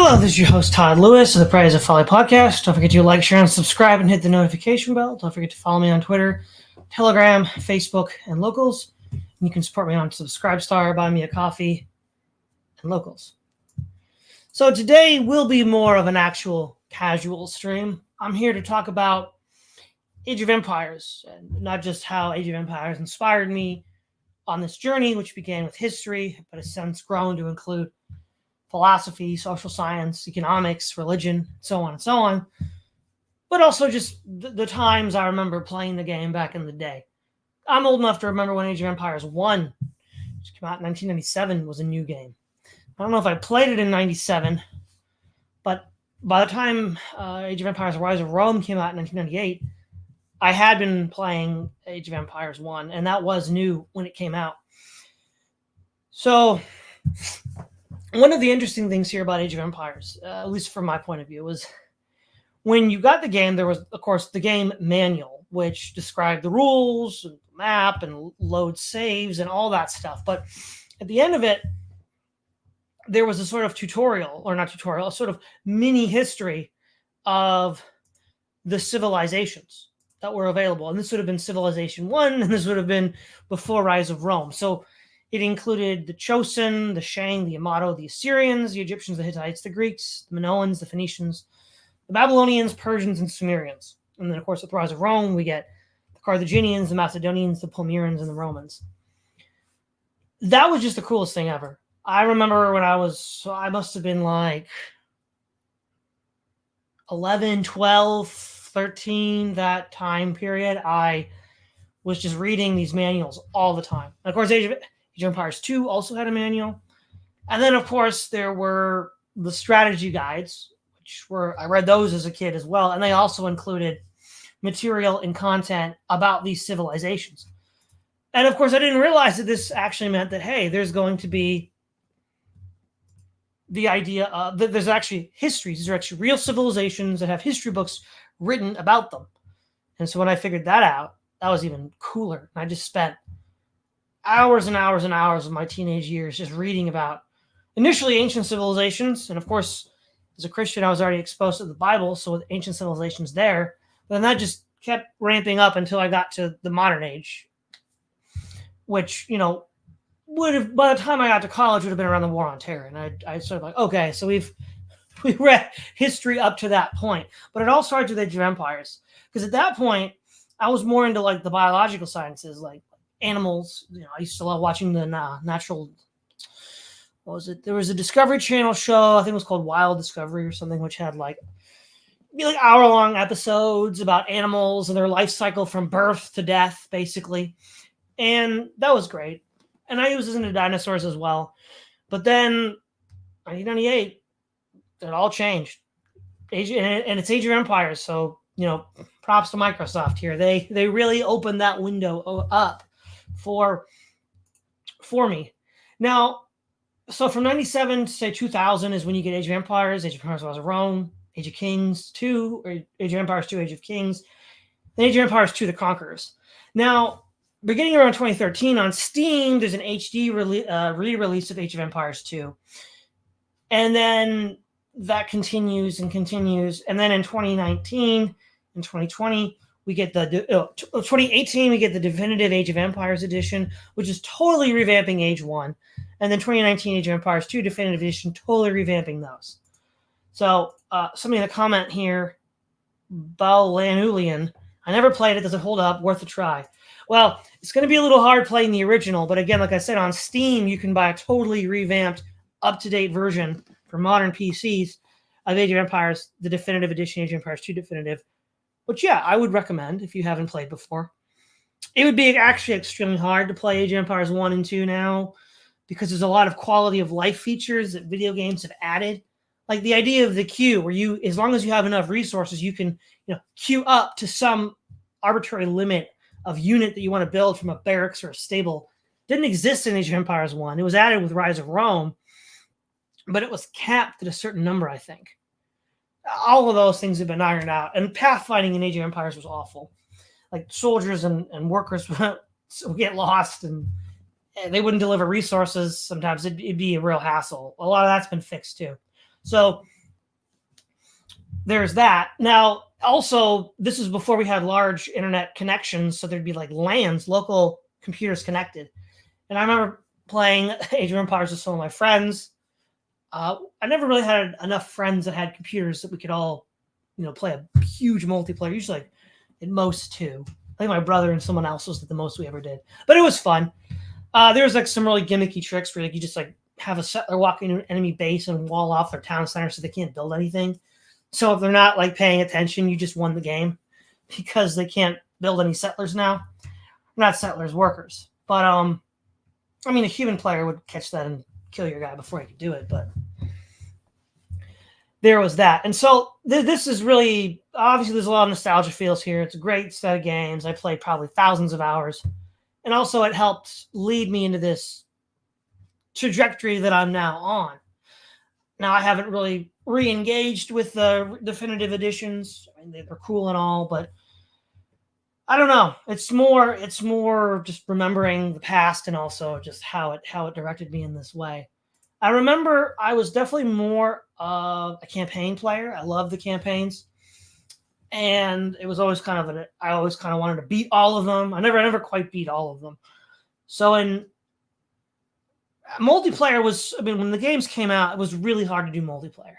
Hello, this is your host, Todd Lewis of the Prize of Folly podcast. Don't forget to like, share, and subscribe and hit the notification bell. Don't forget to follow me on Twitter, Telegram, Facebook, and Locals. And you can support me on Subscribestar, Buy Me a Coffee, and Locals. So today will be more of an actual casual stream. I'm here to talk about Age of Empires, and not just how Age of Empires inspired me on this journey, which began with history, but has since grown to include philosophy, social science, economics, religion, so on, but also just the times I remember playing the game back in the day. I'm old enough to remember when Age of Empires 1, which came out in 1997, was a new game. I don't know if I played it in 97, but by the time Age of Empires Rise of Rome came out in 1998, I had been playing Age of Empires 1, and that was new when it came out. So one of the interesting things here about Age of Empires, at least from my point of view, was when you got the game, there was, of course, the game manual, which described the rules, and the map, and load saves, and all that stuff. But at the end of it, there was a sort of tutorial, or not tutorial, a sort of mini history of the civilizations that were available. And this would have been Civilization 1, and this would have been before Rise of Rome. So it included the Chosin, the Shang, the Yamato, the Assyrians, the Egyptians, the Hittites, the Greeks, the Minoans, the Phoenicians, the Babylonians, Persians, and Sumerians. And then, of course, with the Rise of Rome, we get the Carthaginians, the Macedonians, the Palmyrans, and the Romans. That was just the coolest thing ever. I remember when I must have been like 11, 12, 13, that time period. I was just reading these manuals all the time. And of course, Age of Empires II also had a manual. And then, of course, there were the strategy guides, I read those as a kid as well. And they also included material and content about these civilizations. And of course, I didn't realize that this actually meant that, hey, there's going to be the idea of that there's actually histories. These are actually real civilizations that have history books written about them. And so when I figured that out, that was even cooler. And I just spent hours and hours and hours of my teenage years just reading about initially ancient civilizations. And of course, as a Christian, I was already exposed to the Bible, so with ancient civilizations there. But then that just kept ramping up until I got to the modern age, which, would have, by the time I got to college, would have been around the War on Terror. And I sort of like, okay, so we read history up to that point. But it all started with Age of Empires. Because at that point, I was more into like the biological sciences, like animals. I used to love watching the natural. What was it? There was a Discovery Channel show. I think it was called Wild Discovery or something, which had like hour-long episodes about animals and their life cycle from birth to death, basically. And that was great. And I was into dinosaurs as well. But then, 1998, it all changed. And it's Age of Empires, so props to Microsoft here. They really opened that window up for me. Now, so from 97 to say 2000 is when you get Age of Empires, Age of Empires Rise of Rome, Age of Kings 2, or Age of Empires 2, Age of Kings, then Age of Empires 2, The Conquerors. Now, beginning around 2013 on Steam, there's an HD re-release of Age of Empires 2. And then that continues and continues. And then in 2019 and 2020, we get 2018, we get the definitive Age of Empires edition, which is totally revamping Age 1. And then 2019 Age of Empires 2 definitive edition, totally revamping those. So somebody in the comment here, Balanulian, I never played it. Does it hold up? Worth a try. Well, it's going to be a little hard playing the original. But again, like I said, on Steam, you can buy a totally revamped, up-to-date version for modern PCs of Age of Empires, the definitive edition, Age of Empires 2 definitive. Which, yeah, I would recommend if you haven't played before. It would be actually extremely hard to play Age of Empires 1 and 2 now because there's a lot of quality of life features that video games have added. Like the idea of the queue, where you, as long as you have enough resources, you can queue up to some arbitrary limit of unit that you want to build from a barracks or a stable. Didn't exist in Age of Empires 1. It was added with Rise of Rome, but it was capped at a certain number, I think. All of those things have been ironed out. And pathfinding in Age of Empires was awful. Like soldiers and workers would get lost and they wouldn't deliver resources. Sometimes it'd be a real hassle. A lot of that's been fixed too. So there's that. Now, also, this is before we had large internet connections, so there'd be like LANs, local computers connected. And I remember playing Age of Empires with some of my friends. I never really had enough friends that had computers that we could all, play a huge multiplayer. Usually, like, at most two. I think my brother and someone else was the most we ever did. But it was fun. There was like some really gimmicky tricks where like you just like have a settler walk into an enemy base and wall off their town center so they can't build anything. So if they're not like paying attention, you just won the game because they can't build any settlers now. Not settlers, workers. But I mean, a human player would catch that and kill your guy before he could do it. But there was that. And so this is really, obviously there's a lot of nostalgia feels here. It's a great set of games. I played probably thousands of hours. And also it helped lead me into this trajectory that I'm now on. Now I haven't really re-engaged with the definitive editions. I mean, they're cool and all, but I don't know. It's more just remembering the past and also just how it directed me in this way. I remember I was definitely more of a campaign player. I love the campaigns. And it was always I always kind of wanted to beat all of them. I never quite beat all of them. So in multiplayer when the games came out, it was really hard to do multiplayer.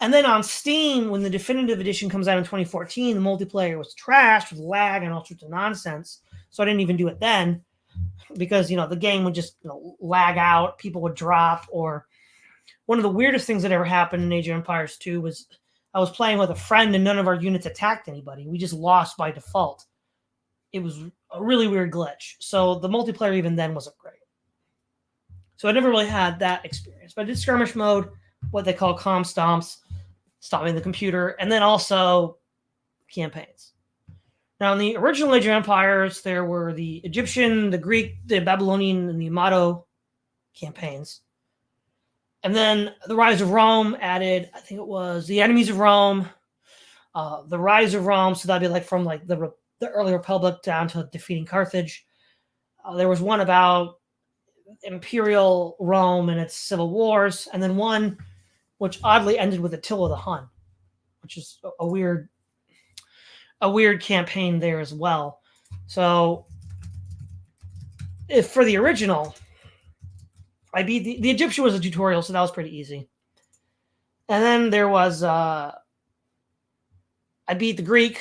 And then on Steam, when the definitive edition comes out in 2014, the multiplayer was trashed with lag and all sorts of nonsense. So I didn't even do it then because, the game would just lag out, people would drop. Or one of the weirdest things that ever happened in Age of Empires 2 was I was playing with a friend and none of our units attacked anybody. We just lost by default. It was a really weird glitch. So the multiplayer even then wasn't great. So I never really had that experience. But I did skirmish mode, what they call comm stomps, stomping the computer, and then also campaigns. Now, in the original Age of Empires, there were the Egyptian, the Greek, the Babylonian, and the Yamato campaigns. And then the Rise of Rome added, I think it was the Enemies of Rome, the Rise of Rome. So that'd be like from like the early Republic down to defeating Carthage. There was one about Imperial Rome and its civil wars, and then one which oddly ended with Attila the Hun, which is a weird campaign there as well. So if for the original, I beat the Egyptian was a tutorial, so that was pretty easy. And then there was I beat the Greek.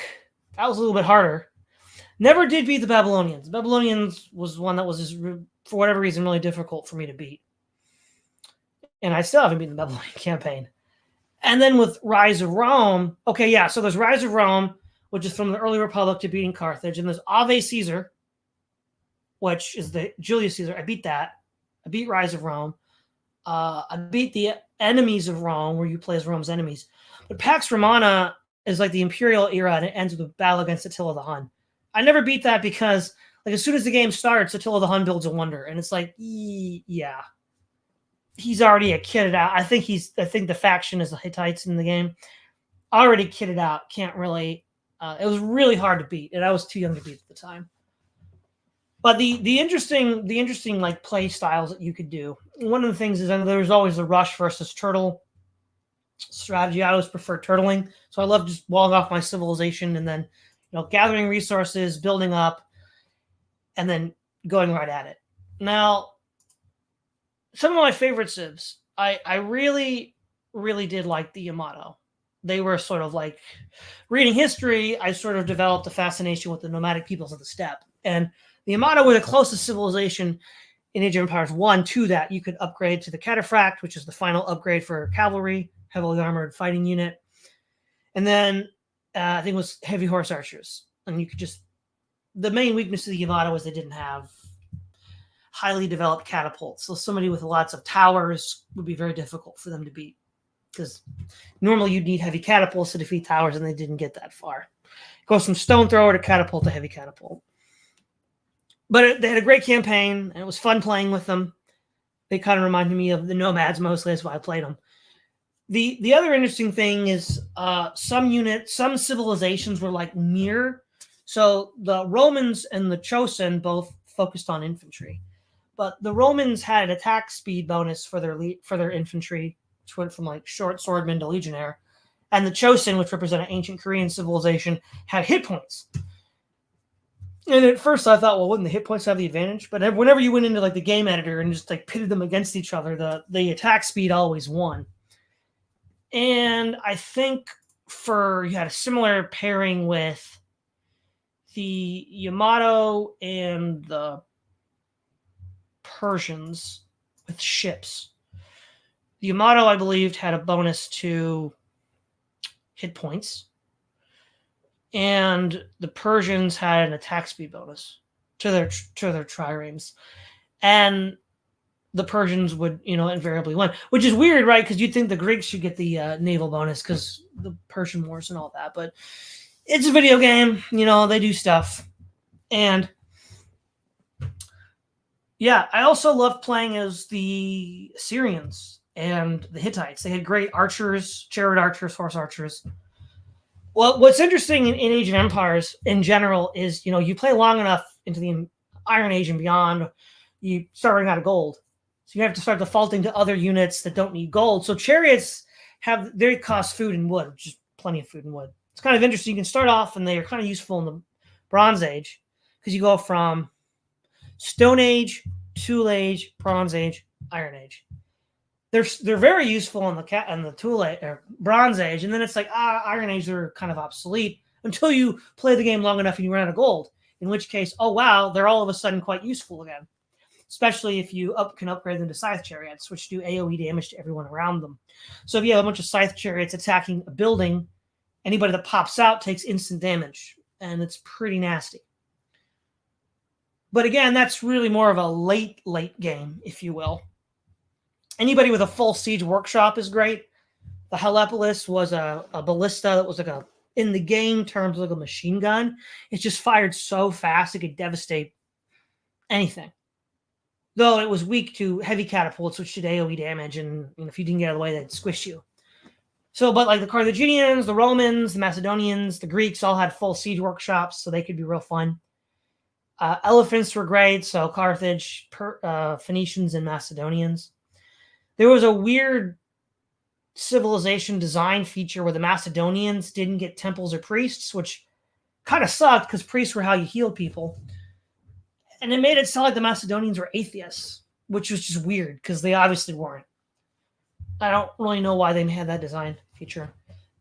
That was a little bit harder. Never did beat the Babylonians. The Babylonians was one that was just, for whatever reason, really difficult for me to beat. And I still haven't beaten the Babylonian campaign. And then with Rise of Rome, so there's Rise of Rome, which is from the early Republic to beating Carthage. And there's Ave Caesar, which is the Julius Caesar. I beat that. I beat Rise of Rome. I beat the Enemies of Rome, where you play as Rome's enemies. But Pax Romana is like the Imperial era, and it ends with a battle against Attila the Hun. I never beat that because, like, as soon as the game starts, Attila the Hun builds a wonder, and it's like, yeah, he's already a kitted out. I think the faction is the Hittites in the game, already kitted out. Can't really. It was really hard to beat, and I was too young to beat at the time. But the interesting like play styles that you could do. One of the things is that there's always the rush versus turtle strategy. I always prefer turtling, so I love just walling off my civilization and then gathering resources, building up, and then going right at it. Now, some of my favorite civs, I really, really did like the Yamato. They were sort of like reading history. I sort of developed a fascination with the nomadic peoples of the steppe, and the Yamato were the closest civilization in Age of Empires 1 to that. You could upgrade to the Cataphract, which is the final upgrade for cavalry, heavily armored fighting unit. And then I think it was heavy horse archers. And you could just... The main weakness of the Yamato was they didn't have highly developed catapults. So somebody with lots of towers would be very difficult for them to beat. Because normally you'd need heavy catapults to defeat towers, and they didn't get that far. It goes from stone thrower to catapult to heavy catapult. But they had a great campaign, and it was fun playing with them. They kind of reminded me of the nomads mostly. That's why I played them. The other interesting thing is some civilizations were like mirror. So the Romans and the Chosen both focused on infantry. But the Romans had an attack speed bonus for their infantry, which went from like short swordman to legionnaire. And the Chosin, which represented ancient Korean civilization, had hit points. And at first I thought, well, wouldn't the hit points have the advantage? But whenever you went into like the game editor and just like pitted them against each other, the attack speed always won. And I think you had a similar pairing with the Yamato and the Persians with ships. The Yamato, I believed, had a bonus to hit points, and the Persians had an attack speed bonus to their triremes, and the Persians would, invariably win, which is weird, right? Because you'd think the Greeks should get the naval bonus because the Persian Wars and all that, but it's a video game, they do stuff. And yeah, I also loved playing as the Assyrians and the Hittites. They had great archers, chariot archers, horse archers. Well, what's interesting in Age of Empires in general is, you play long enough into the Iron Age and beyond, you start running out of gold. So you have to start defaulting to other units that don't need gold. So chariots they cost food and wood, which is plenty of food and wood. It's kind of interesting. You can start off and they are kind of useful in the Bronze Age because you go from Stone Age, Tool Age, Bronze Age, Iron Age. They're very useful in the Tool Age or Bronze Age, and then it's like Iron Age are kind of obsolete until you play the game long enough and you run out of gold. In which case, oh wow, they're all of a sudden quite useful again. Especially if you can upgrade them to scythe chariots, which do AoE damage to everyone around them. So if you have a bunch of scythe chariots attacking a building, anybody that pops out takes instant damage, and it's pretty nasty. But again, that's really more of a late game, if you will. Anybody with a full siege workshop is great. The Helepolis was a ballista that was like in the game terms, like a machine gun. It just fired so fast it could devastate anything. Though it was weak to heavy catapults, which did AoE damage, and if you didn't get out of the way, they'd squish you. So, but like the Carthaginians, the Romans, the Macedonians, the Greeks all had full siege workshops, so they could be real fun. Elephants were great, so Carthage, Phoenicians, and Macedonians. There was a weird civilization design feature where the Macedonians didn't get temples or priests, which kind of sucked because priests were how you healed people. And it made it sound like the Macedonians were atheists, which was just weird because they obviously weren't. I don't really know why they had that design feature.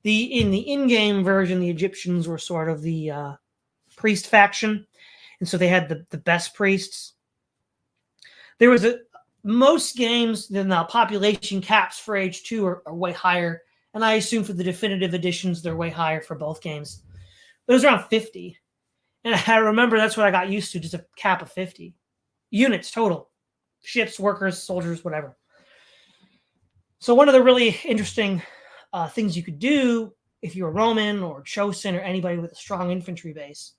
In the in-game version, the Egyptians were sort of the priest faction, and so they had the best priests. There was most games, then the population caps for Age 2 are way higher, and I assume for the definitive editions, they're way higher for both games. But it was around 50. And I remember that's what I got used to, just a cap of 50. Units total. Ships, workers, soldiers, whatever. So one of the really interesting things you could do if you're Roman or Chosin or anybody with a strong infantry base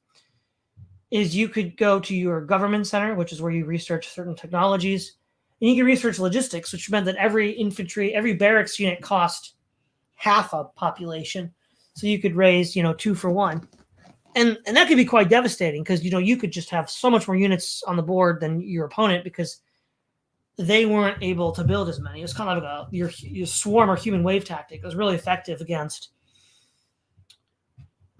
is you could go to your government center, which is where you research certain technologies, and you can research logistics, which meant that every barracks unit cost half a population. So you could raise, 2 for 1. And that could be quite devastating because, you could just have so much more units on the board than your opponent because they weren't able to build as many. It was kind of like your swarm or human wave tactic. It was really effective against,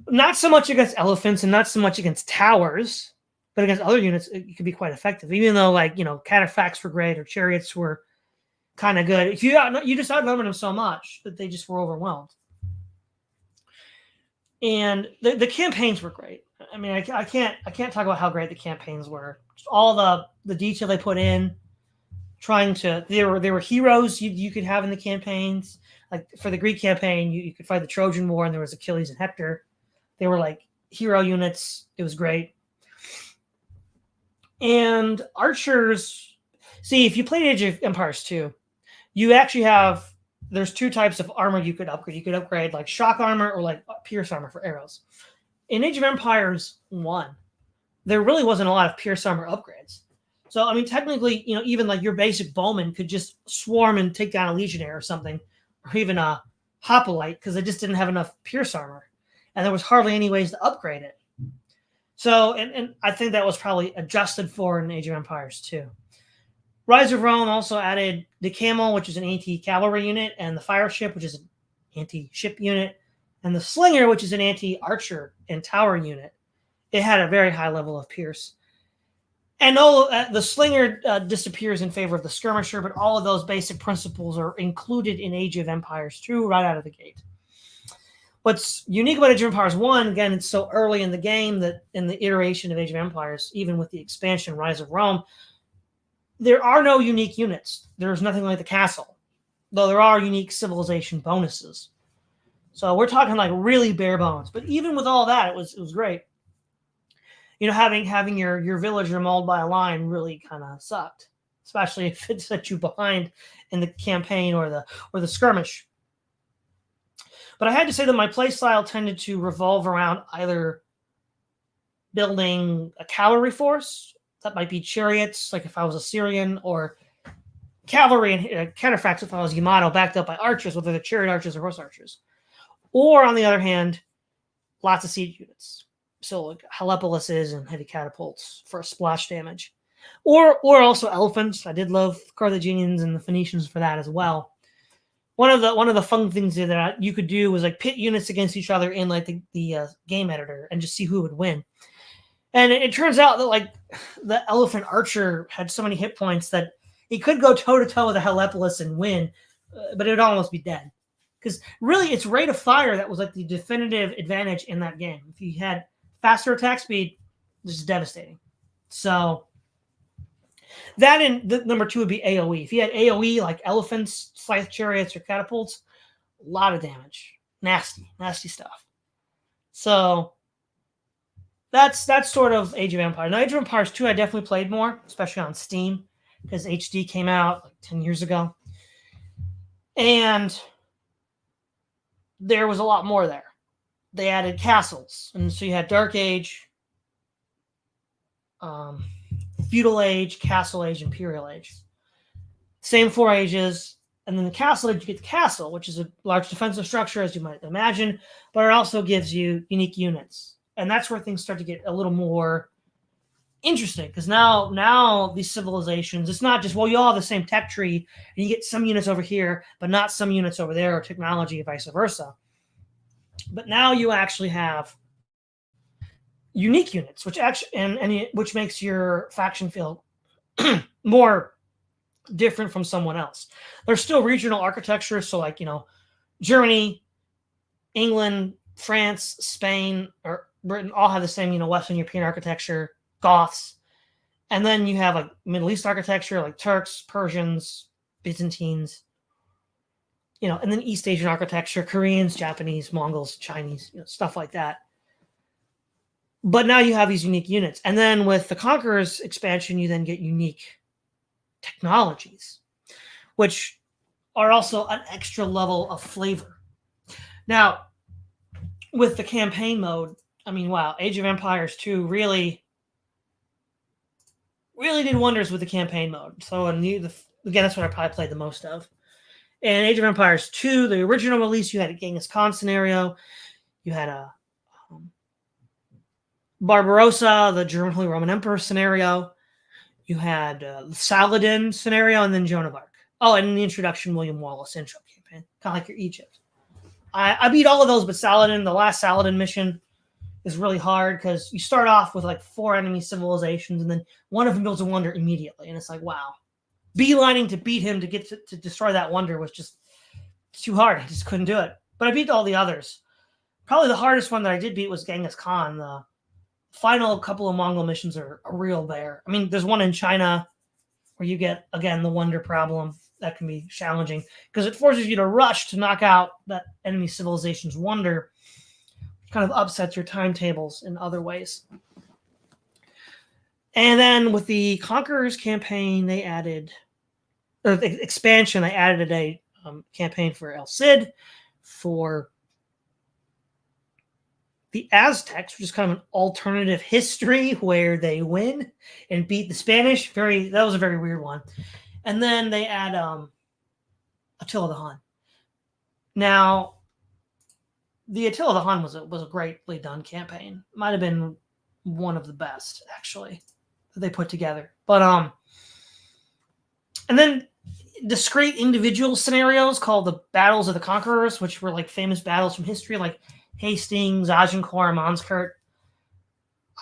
not so much against elephants and not so much against towers, but against other units, it could be quite effective. Even though, cataphracts were great or chariots were kind of good. If you just outnumbered them so much that they just were overwhelmed. And the campaigns were great. I mean, I can't talk about how great the campaigns were. Just all the detail they put in, there were heroes you could have in the campaigns. Like for the Greek campaign, you could fight the Trojan War, and there was Achilles and Hector. They were like hero units. It was great. And archers, see, if you played Age of Empires 2, you actually there's 2 types of armor you could upgrade. You could upgrade like shock armor or like pierce armor for arrows. In Age of Empires 1, there really wasn't a lot of pierce armor upgrades. So, I mean, technically, even like your basic bowman could just swarm and take down a legionnaire or something, or even a hoplite, because they just didn't have enough pierce armor. And there was hardly any ways to upgrade it. So, and I think that was probably adjusted for in Age of Empires 2. Rise of Rome also added the camel, which is an anti-cavalry unit, and the fire ship, which is an anti-ship unit, and the slinger, which is an anti-archer and tower unit. It had a very high level of pierce. And the slinger disappears in favor of the skirmisher, but all of those basic principles are included in Age of Empires 2 right out of the gate. What's unique about Age of Empires 1, again, it's so early in the game that in the iteration of Age of Empires, even with the expansion Rise of Rome, there are no unique units. There's nothing like the castle, though there are unique civilization bonuses. So we're talking like really bare bones. But even with all that, it was great. You know, having your villager mauled by a lion really kind of sucked, especially if it set you behind in the campaign or the skirmish. But I had to say that my playstyle tended to revolve around either building a cavalry force, that might be chariots, like if I was Assyrian, or cavalry and counterfacts if I was Yamato, backed up by archers, whether they're chariot archers or horse archers. Or, on the other hand, lots of siege units. So like Helepolis and heavy catapults for splash damage. Or also elephants. I did love Carthaginians and the Phoenicians for that as well. One of the fun things that you could do was like pit units against each other in like the game editor and just see who would win. And it turns out that like the elephant archer had so many hit points that he could go toe to toe with a Helepolis and win, but it would almost be dead. Because really, it's rate of fire that was like the definitive advantage in that game. If you had faster attack speed, this is devastating. So that and the number 2 would be AoE. If you had AoE like elephants, scythe chariots, or catapults, a lot of damage. Nasty stuff. So that's sort of Age of Empires. Now, Age of Empires 2, I definitely played more, especially on Steam, because HD came out like 10 years ago. And there was a lot more there. They added castles. And so you had Dark Age, Feudal Age, Castle Age, Imperial Age. Same 4 ages. And then the Castle Age, you get the castle, which is a large defensive structure, as you might imagine, but it also gives you unique units. And that's where things start to get a little more interesting, because now these civilizations, it's not just, well, you all have the same tech tree, and you get some units over here, but not some units over there, or technology, vice versa. But now you actually have unique units, which actually which makes your faction feel more different from someone else. There's still regional architecture, so like, you know, Germany, England, France, Spain, or Britain all have the same, you know, Western European architecture, Goths. And then you have like Middle East architecture, like Turks, Persians, Byzantines, you know, and then East Asian architecture, Koreans, Japanese, Mongols, Chinese, you know, stuff like that. But now you have these unique units. And then with the Conqueror's expansion, you then get unique technologies, which are also an extra level of flavor. Now, with the campaign mode, I mean, wow, Age of Empires 2 really did wonders with the campaign mode. So, again, that's what I probably played the most of. In Age of Empires 2, the original release, you had a Genghis Khan scenario. You had a Barbarossa, the German Holy Roman Emperor scenario. You had the Saladin scenario, and then Joan of Arc. Oh, and in the introduction, William Wallace intro campaign, kind of like your Egypt. I beat all of those, but Saladin, the last Saladin mission, is really hard because you start off with like 4 enemy civilizations, and then one of them builds a wonder immediately, and it's like, wow. Beelining to beat him to get to destroy that wonder was just too hard. I just couldn't do it. But I beat all the others. Probably the hardest one that I did beat was Genghis Khan. The final couple of Mongol missions are a real bear. I mean, there's one in China where you get, again, the wonder problem. That can be challenging because it forces you to rush to knock out that enemy civilization's wonder. It kind of upsets your timetables in other ways. And then with the Conqueror's campaign, they added, or the expansion, they added a campaign for El Cid, for the Aztecs, which is kind of an alternative history where they win and beat the Spanish. That was a very weird one. And then they add Attila the Hun. Now, the Attila the Hun was a greatly done campaign. Might have been one of the best, actually, that they put together. But And then discrete individual scenarios called the Battles of the Conquerors, which were like famous battles from history, like Hastings, Agincourt, Monskert.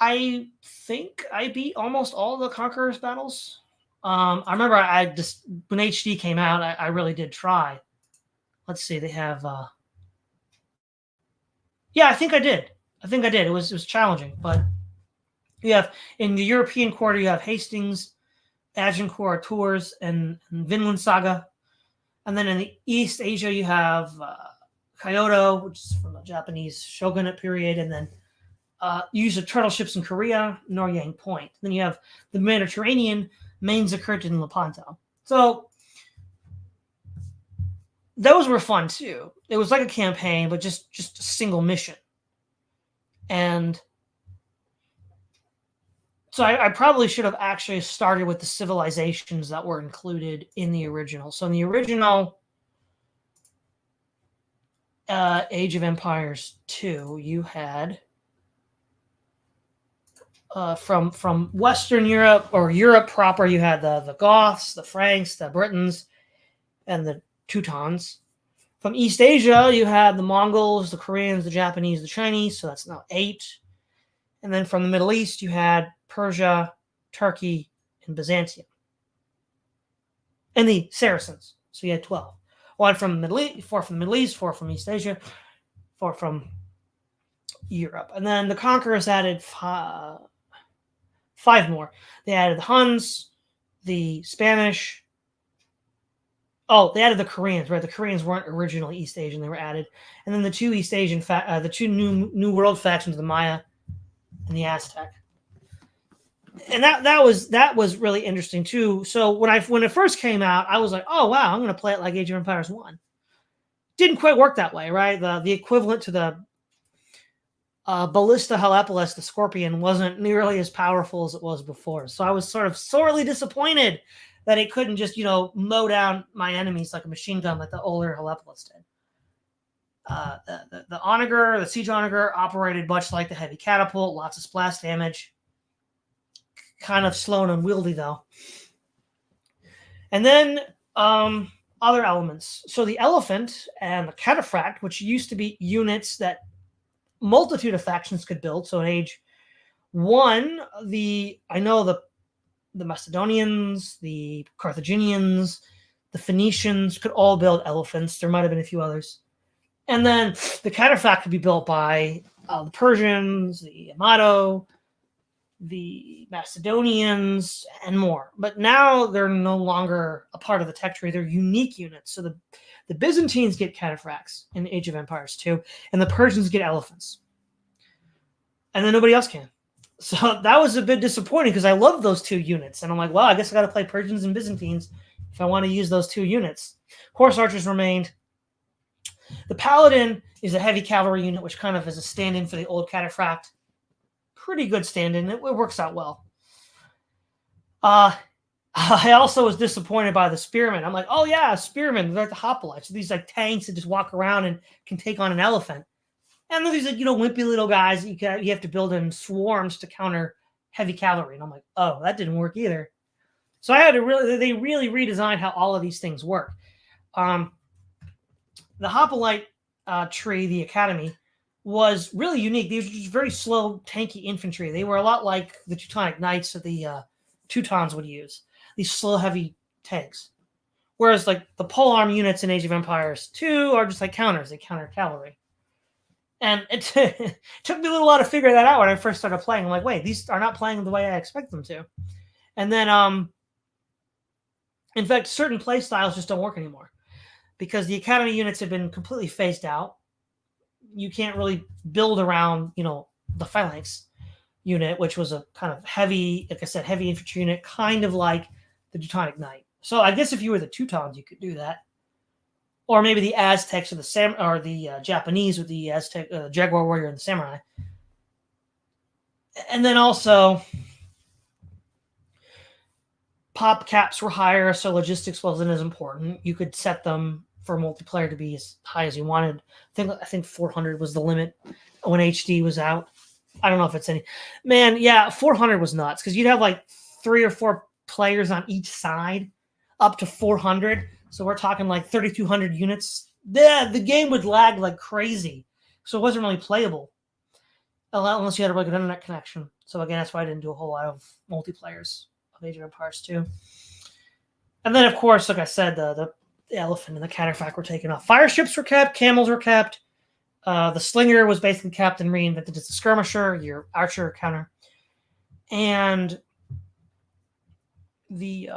I think I beat almost all the Conquerors battles. I remember I just when HD came out, I really did try. Let's see, they have. Yeah, I think I did. It was challenging, but you have in the European quarter, you have Hastings, Agincourt, Tours, and Vinland Saga, and then in the East Asia, you have Kyoto, which is from the Japanese shogunate period, and then use of turtle ships in Korea, Noryang Point. Then you have the Mediterranean, Mainz-Zerkirchen, and Lepanto. So those were fun too. It was like a campaign, but just a single mission. And so I probably should have actually started with the civilizations that were included in the original. So in the original Age of Empires 2, you had from Western Europe or Europe proper, you had the Goths, the Franks, the Britons, and the Teutons. From East Asia, you had the Mongols, the Koreans, the Japanese, the Chinese, so that's now 8. And then from the Middle East, you had Persia, Turkey, and Byzantium. And the Saracens, so you had 12. 1 from the Middle East, 4 from the Middle East, 4 from East Asia, 4 from Europe. And then the conquerors added 5 more. They added the Huns, the Spanish. Oh, they added the Koreans, right? The Koreans weren't originally East Asian; they were added, and then the 2 East Asian, the 2 New World factions, the Maya and the Aztec, and that was really interesting too. So when it first came out, I was like, oh wow, I'm going to play it like Age of Empires 1. Didn't quite work that way, right? The equivalent to the Ballista Helepolis, the Scorpion, wasn't nearly as powerful as it was before. So I was sort of sorely disappointed that it couldn't just, mow down my enemies like a machine gun like the older Helepolis did. The Onager, the Siege Onager, operated much like the heavy catapult, lots of splash damage. Kind of slow and unwieldy, though. And then other elements. So the Elephant and the Cataphract, which used to be units that multitude of factions could build. So in Age 1, the Macedonians, the Carthaginians, the Phoenicians could all build elephants. There might have been a few others. And then the Cataphract could be built by the Persians, the Amato, the Macedonians, and more. But now they're no longer a part of the tech tree. They're unique units. So the Byzantines get Cataphracts in Age of Empires 2, and the Persians get elephants. And then nobody else can. So that was a bit disappointing because I love those 2 units. And I'm like, well, I guess I got to play Persians and Byzantines if I want to use those 2 units. Horse archers remained. The Paladin is a heavy cavalry unit, which kind of is a stand-in for the old Cataphract. Pretty good stand-in. It works out well. I also was disappointed by the Spearmen. I'm like, oh yeah, Spearmen, they're like the hoplites. So these like tanks that just walk around and can take on an elephant. And then these like, wimpy little guys you have to build in swarms to counter heavy cavalry. And I'm like, oh, that didn't work either. So they really redesigned how all of these things work. The Hoplite tree, the Academy, was really unique. These were just very slow, tanky infantry. They were a lot like the Teutonic Knights that the Teutons would use. These slow, heavy tanks. Whereas like the polearm units in Age of Empires 2 are just like counters. They counter cavalry. And it took me a little while to figure that out when I first started playing. I'm like, wait, these are not playing the way I expect them to. And then, in fact, certain play styles just don't work anymore because the Academy units have been completely phased out. You can't really build around, the Phalanx unit, which was a kind of heavy, like I said, heavy infantry unit, kind of like the Teutonic Knight. So I guess if you were the Teutons, you could do that. Or maybe the Aztecs or the Japanese with the Aztec Jaguar Warrior and the Samurai. And then also, pop caps were higher, so logistics wasn't as important. You could set them for multiplayer to be as high as you wanted. I think 400 was the limit when HD was out. I don't know if it's any. Man, yeah, 400 was nuts because you'd have like 3 or 4 players on each side. up to 400. So we're talking like 3,200 units. The game would lag like crazy. So it wasn't really playable unless you had a really good internet connection. So again, that's why I didn't do a whole lot of multiplayers of Age of Empires 2. And then, of course, like I said, the elephant and the cataphact were taken off. Fire ships were kept. Camels were kept. The slinger was basically kept and reinvented as a skirmisher, your archer counter. And the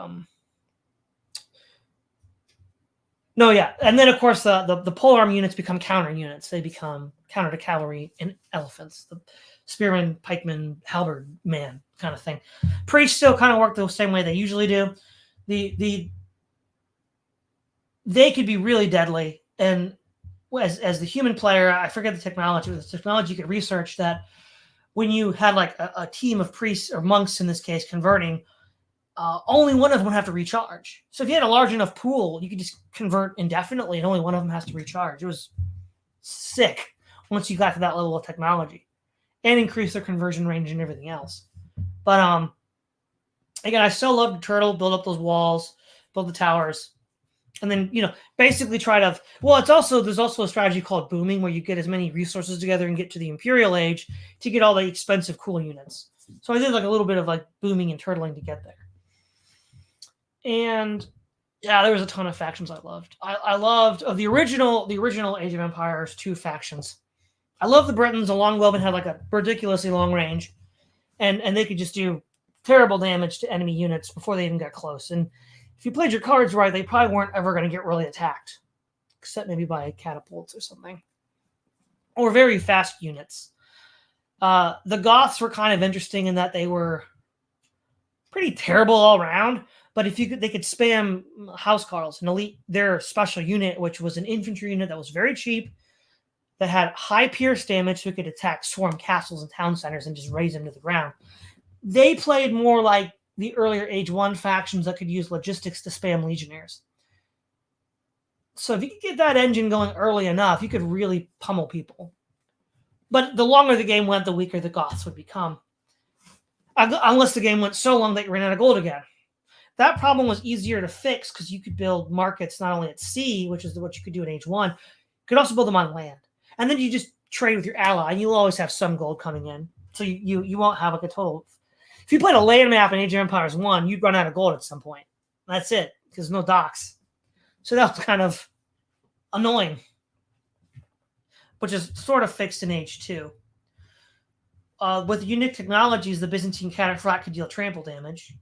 and then of course the polearm units become counter units. They become counter to cavalry and elephants, the spearman, pikeman, halberd man kind of thing. Priests still kind of work the same way they usually do. They could be really deadly, and as the human player, I forget the technology. With the technology, you could research that when you had like a team of priests or monks in this case converting, only one of them would have to recharge. So if you had a large enough pool, you could just convert indefinitely and only one of them has to recharge. It was sick once you got to that level of technology and increase their conversion range and everything else. But again, I still love the turtle, build up those walls, build the towers, and then, basically try to, there's also a strategy called booming where you get as many resources together and get to the Imperial Age to get all the expensive cool units. So I did like a little bit of like booming and turtling to get there. And yeah, there was a ton of factions I loved. I loved of the original Age of Empires 2 factions. I love the Britons. The Longbowmen had like a ridiculously long range, and they could just do terrible damage to enemy units before they even got close. And if you played your cards right, they probably weren't ever going to get really attacked, except maybe by catapults or something, or very fast units. The Goths were kind of interesting in that they were pretty terrible all around. But they could spam housecarls and elite their special unit, which was an infantry unit that was very cheap, that had high pierce damage, so it could attack swarm castles and town centers and just raze them to the ground. They played more like the earlier Age 1 factions that could use logistics to spam legionnaires. So if you could get that engine going early enough, you could really pummel people. But the longer the game went, the weaker the Goths would become. Unless the game went so long that you ran out of gold again. That problem was easier to fix because you could build markets not only at sea, which is what you could do in Age 1, you could also build them on land. And then you just trade with your ally, and you'll always have some gold coming in. So you won't have like a total. If you played a land map in Age of Empires 1, you'd run out of gold at some point. That's it, because there's no docks. So that was kind of annoying, which is sort of fixed in Age 2. With unique technologies, the Byzantine cataphact could deal trample damage.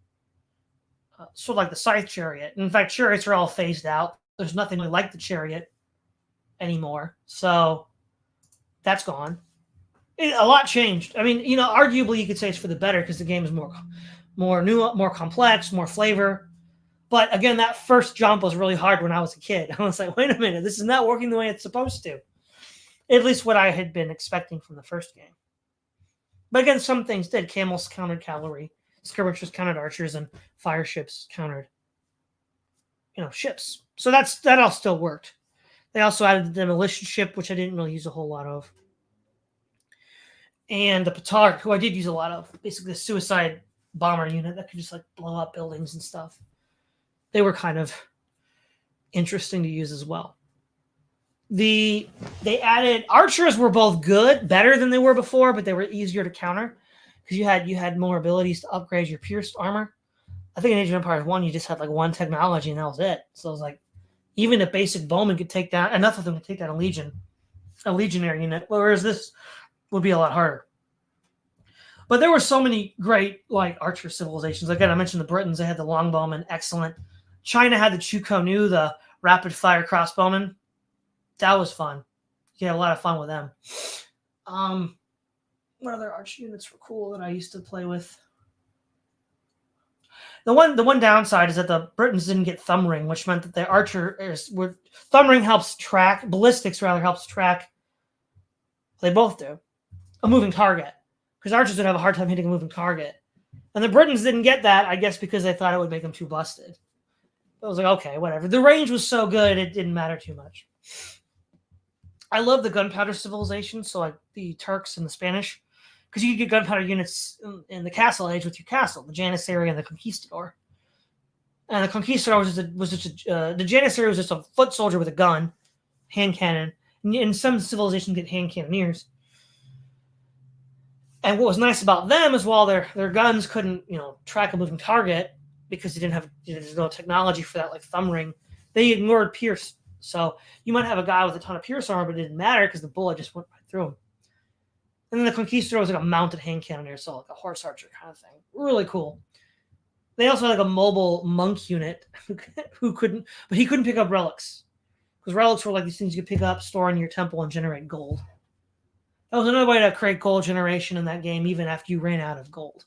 Sort of like the scythe chariot. In fact, chariots are all phased out. There's nothing really like the chariot anymore. So that's gone. A lot changed. I mean, arguably you could say it's for the better because the game is more new, more complex, more flavor. But again, that first jump was really hard when I was a kid. I was like, wait a minute, this is not working the way it's supposed to. At least what I had been expecting from the first game. But again, some things did. Camels countered cavalry. Skirmishers countered archers, and fire ships countered, ships. So that all still worked. They also added the demolition ship, which I didn't really use a whole lot of, and the petard, who I did use a lot of. Basically, a suicide bomber unit that could just like blow up buildings and stuff. They were kind of interesting to use as well. They added archers were both better than they were before, but they were easier to counter. Because you had more abilities to upgrade your pierced armor. I think in Age of Empires 1, you just had like one technology and that was it. So it was like, even a basic bowman could take down, enough of them to take down a legionary unit, whereas this would be a lot harder. But there were so many great like archer civilizations. Again, I mentioned the Britons. They had the longbowmen, excellent. China had the Chukonu, the rapid fire crossbowmen. That was fun. You had a lot of fun with them. What other arch units were cool that I used to play with? The one downside is that the Britons didn't get thumb ring, which meant that the archers were thumb ring helps track, ballistics rather helps track. They both do a moving target, because archers would have a hard time hitting a moving target, and the Britons didn't get that, I guess, because they thought it would make them too busted. I was like, okay, whatever. The range was so good, it didn't matter too much. I love the gunpowder civilization, so like the Turks and the Spanish. Because you could get gunpowder units in the Castle Age with your castle, the Janissary and the Conquistador. And the Conquistador the Janissary was just a foot soldier with a gun, hand cannon. And some civilizations get hand cannoneers. And what was nice about them is while their guns couldn't, track a moving target because there's no technology for that, like thumb ring, they ignored pierce. So you might have a guy with a ton of pierce armor, but it didn't matter because the bullet just went right through him. And then the Conquistador was like a mounted hand cannoneer, so like a horse archer kind of thing. Really cool. They also had like a mobile monk unit who couldn't pick up relics. Because relics were like these things you could pick up, store in your temple, and generate gold. That was another way to create gold generation in that game, even after you ran out of gold.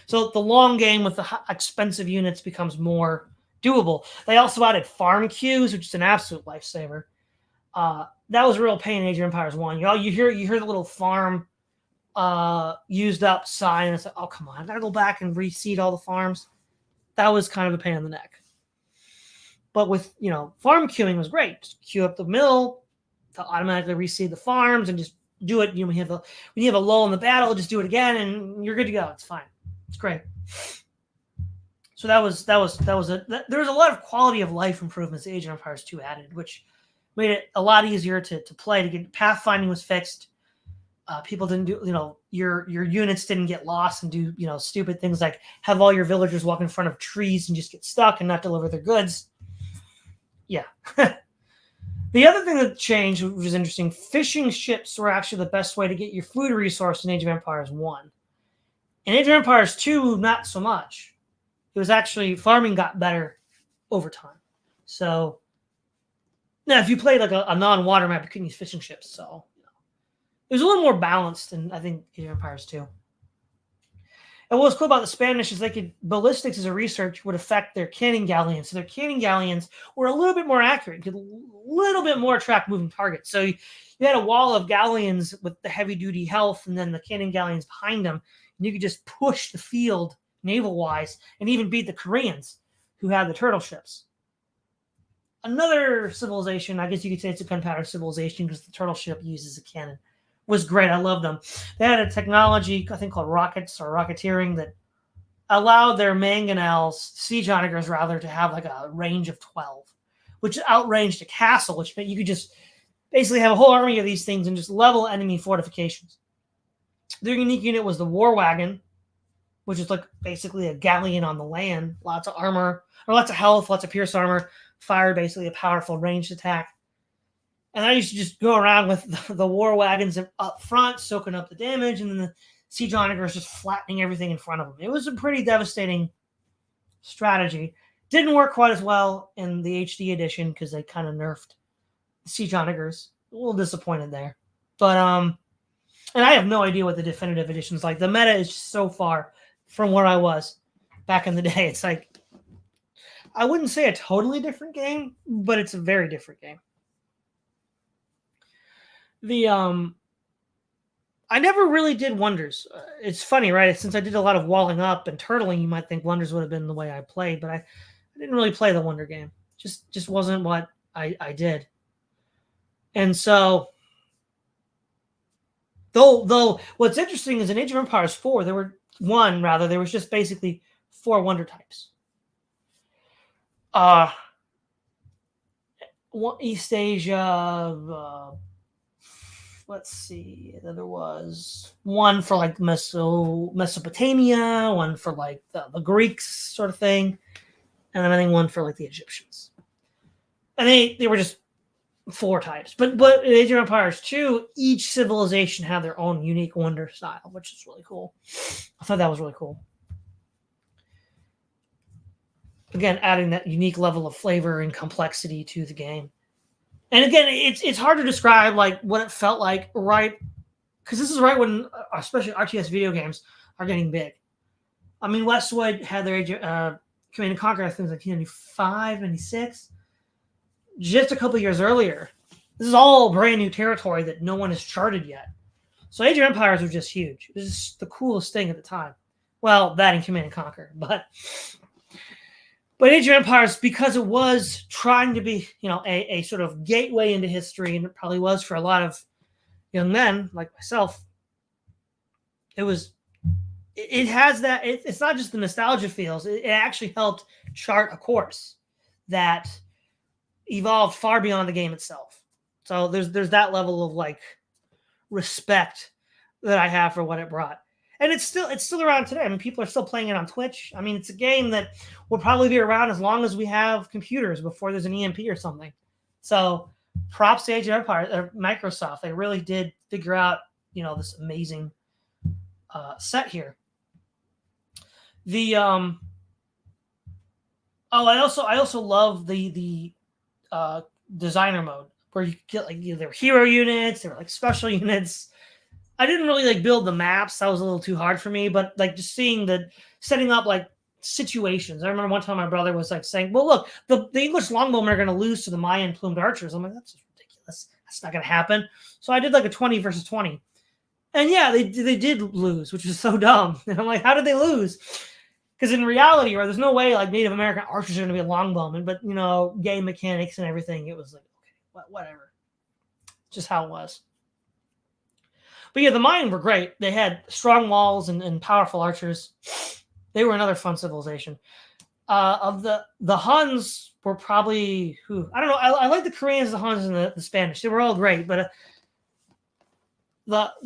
So the long game with the expensive units becomes more doable. They also added farm queues, which is an absolute lifesaver. That was a real pain in Age of Empires 1. You hear the little farm used up sign, and it's like, oh, come on, I gotta go back and reseed all the farms. That was kind of a pain in the neck. But with, farm queuing was great. Just queue up the mill to automatically reseed the farms and just do it. When you have a lull in the battle, just do it again and you're good to go. It's fine. It's great. So there was a lot of quality of life improvements Age of Empires 2 added, which made it a lot easier to play. To get pathfinding was fixed. People didn't do, your units didn't get lost and do, stupid things like have all your villagers walk in front of trees and just get stuck and not deliver their goods. Yeah. The other thing that changed, which was interesting, fishing ships were actually the best way to get your food resource in Age of Empires 1. In Age of Empires 2, not so much. It was actually, farming got better over time. So, now if you played like a non-water map, you couldn't use fishing ships. So, it was a little more balanced than, I think, Age of Empires 2. And what was cool about the Spanish is ballistics as a research would affect their cannon galleons. So their cannon galleons were a little bit more accurate, could a little bit more track moving targets. So you had a wall of galleons with the heavy duty health and then the cannon galleons behind them. And you could just push the field naval wise and even beat the Koreans who had the turtle ships. Another civilization, I guess you could say it's a gunpowder civilization because the turtle ship uses a cannon, was great. I love them. They had a technology, I think, called rockets or rocketeering that allowed their mangonels, siege onagers rather, to have like a range of 12, which outranged a castle, which meant you could just basically have a whole army of these things and just level enemy fortifications. Their unique unit was the war wagon, which is like basically a galleon on the land, lots of armor, or lots of health, lots of pierce armor, fire basically a powerful ranged attack. And I used to just go around with the war wagons up front, soaking up the damage, and then the siege onagers just flattening everything in front of them. It was a pretty devastating strategy. Didn't work quite as well in the HD edition because they kind of nerfed the siege onagers. A little disappointed there. But, and I have no idea what the definitive edition's like. The meta is just so far from where I was back in the day. It's like, I wouldn't say a totally different game, but it's a very different game. I never really did Wonders. It's funny, right? Since I did a lot of walling up and turtling, you might think Wonders would have been the way I played, but I didn't really play the Wonder game. Just wasn't what I did. And so, though what's interesting is in Age of Empires 4, there was just basically 4 Wonder types. East Asia, let's see, there was one for like Mesopotamia, one for like the Greeks sort of thing, and then I think one for like the Egyptians. And they were just 4 types. But in Age of Empires 2, each civilization had their own unique wonder style, which is really cool. I thought that was really cool. Again, adding that unique level of flavor and complexity to the game. And again, it's hard to describe like what it felt like, right? Because this is right when, especially RTS video games, are getting big. I mean, Westwood had their Command and Conquer, I think, like 1995, 96. Just a couple years earlier. This is all brand new territory that no one has charted yet. So Age of Empires was just huge. It was just the coolest thing at the time. Well, that and Command and Conquer, but Age of Empires, because it was trying to be, a sort of gateway into history, and it probably was for a lot of young men like myself, it was it has that. It's not just the nostalgia feels. It actually helped chart a course that evolved far beyond the game itself. So there's that level of like respect that I have for what it brought. And it's still around today. I mean, people are still playing it on Twitch. I mean, it's a game that will probably be around as long as we have computers before there's an EMP or something. So props to Age of Empires or Microsoft. They really did figure out, this amazing set here. The I also love the designer mode where you get like there were hero units, there were like special units. I didn't really like build the maps. That was a little too hard for me, but like just setting up like situations. I remember one time my brother was like saying, well, look, the English longbowmen are going to lose to the Mayan plumed archers. I'm like, that's just ridiculous. That's not going to happen. So I did like a 20 versus 20. And yeah, they did lose, which was so dumb. And I'm like, how did they lose? Because in reality, right, there's no way like Native American archers are going to be a longbowman, but game mechanics and everything, it was like, okay, whatever. Just how it was. But yeah, the Mayan were great. They had strong walls and powerful archers. They were another fun civilization. Of the Huns were probably I don't know. I like the Koreans, the Huns, and the Spanish. They were all great, but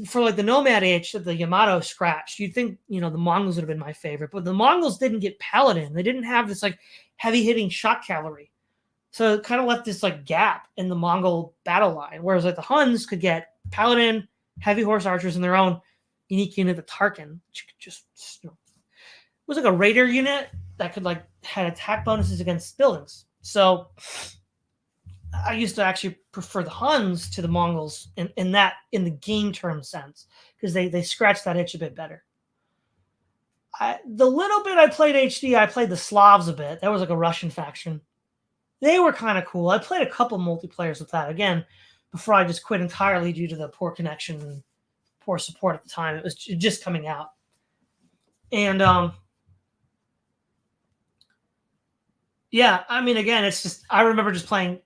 for like the Nomad Age that the Yamato scratched, you'd think the Mongols would have been my favorite, but the Mongols didn't get Paladin. They didn't have this like heavy hitting shock cavalry, so it kind of left this like gap in the Mongol battle line. Whereas like the Huns could get Paladin, heavy horse archers in their own unique unit, the Tarkin, which could just it was like a raider unit that could like had attack bonuses against buildings. So I used to actually prefer the Huns to the Mongols in the game term sense because they scratched that itch a bit better. The little bit I played HD, I played the Slavs a bit. That was like a Russian faction. They were kind of cool. I played a couple multiplayers with that again before I just quit entirely due to the poor connection and poor support at the time. It was just coming out. And yeah, I mean, again, it's just I remember just playing,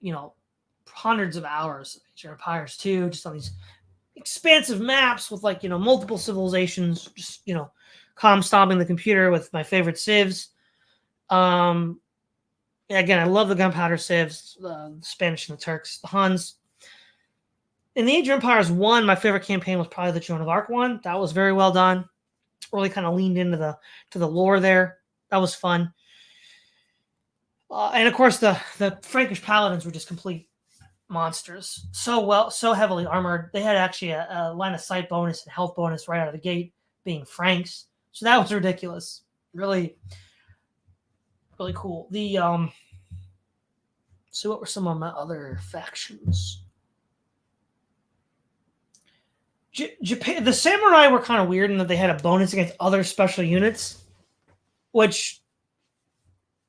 hundreds of hours of Age of Empires 2, just on these expansive maps with like, multiple civilizations, just, calm stomping the computer with my favorite civs. Again, I love the gunpowder civs, the Spanish and the Turks, the Huns. In the Age of Empires 1, my favorite campaign was probably the Joan of Arc one. That was very well done. Really kind of leaned into the lore there. That was fun. And of course, the Frankish paladins were just complete monsters. So heavily armored. They had actually a line of sight bonus and health bonus right out of the gate, being Franks. So that was ridiculous. Really, really cool. So what were some of my other factions? Japan, the samurai were kind of weird in that they had a bonus against other special units, which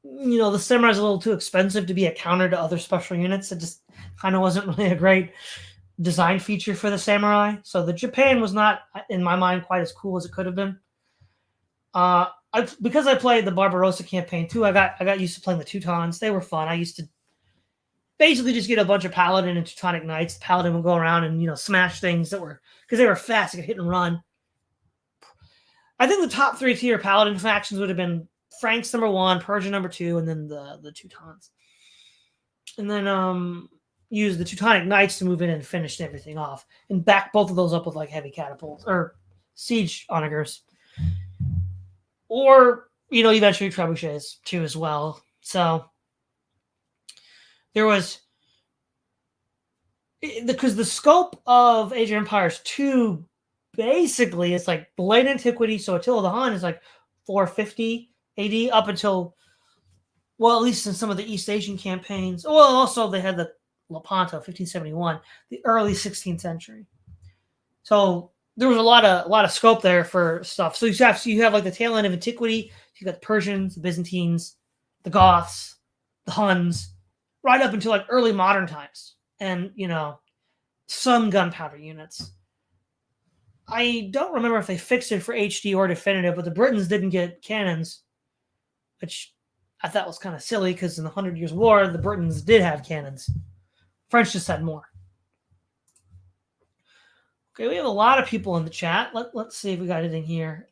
the samurai is a little too expensive to be a counter to other special units. It just kind of wasn't really a great design feature for the samurai. So the Japan was not, in my mind, quite as cool as it could have been. Because I played the Barbarossa campaign too, I got used to playing the Teutons. They were fun. I used to basically just get a bunch of Paladin and Teutonic Knights. The Paladin would go around and smash things because they were fast. They could hit and run. I think the top 3 tier Paladin factions would have been Franks number 1, Persia number 2, and then the Teutons. And then use the Teutonic Knights to move in and finish everything off, and back both of those up with like heavy catapults or siege onagers, or eventually trebuchets too as well. So there was, because the scope of Age of Empires 2 basically is like late antiquity. So Attila the Hun is like 450 AD up until, well, at least in some of the East Asian campaigns. Well, also they had the Lepanto, 1571, the early 16th century. So there was a lot of scope there for stuff. So you have like the tail end of antiquity. You got the Persians, the Byzantines, the Goths, the Huns, right up until like early modern times, and some gunpowder units. I don't remember if they fixed it for HD or definitive, but the Britons didn't get cannons, which I thought was kind of silly because in the 100 Years' War, the Britons did have cannons. French just had more. Okay, we have a lot of people in the chat. Let's see if we got anything here.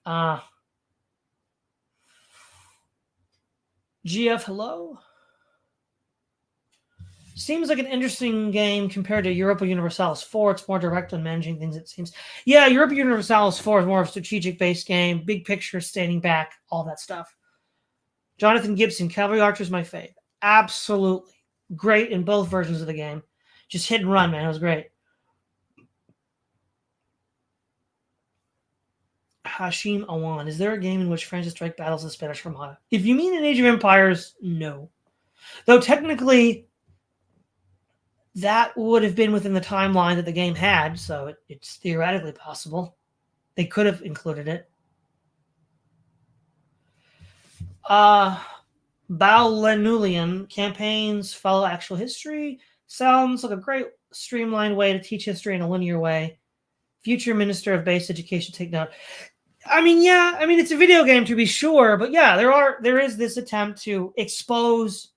GF, hello. Seems like an interesting game compared to Europa Universalis 4. It's more direct on managing things, it seems. Yeah, Europa Universalis 4 is more of a strategic-based game, big picture, standing back, all that stuff. Jonathan Gibson, Cavalry Archer is my fave. Absolutely. Great in both versions of the game. Just hit and run, man. It was great. Hashim Awan, is there a game in which Francis Drake battles the Spanish Armada? If you mean in Age of Empires, no. Though technically, that would have been within the timeline that the game had, so it's theoretically possible. They could have included it. Baulenulian, campaigns follow actual history. Sounds like a great streamlined way to teach history in a linear way. Future Minister of Base Education, take note. I mean, yeah, it's a video game to be sure, but yeah, there is this attempt to expose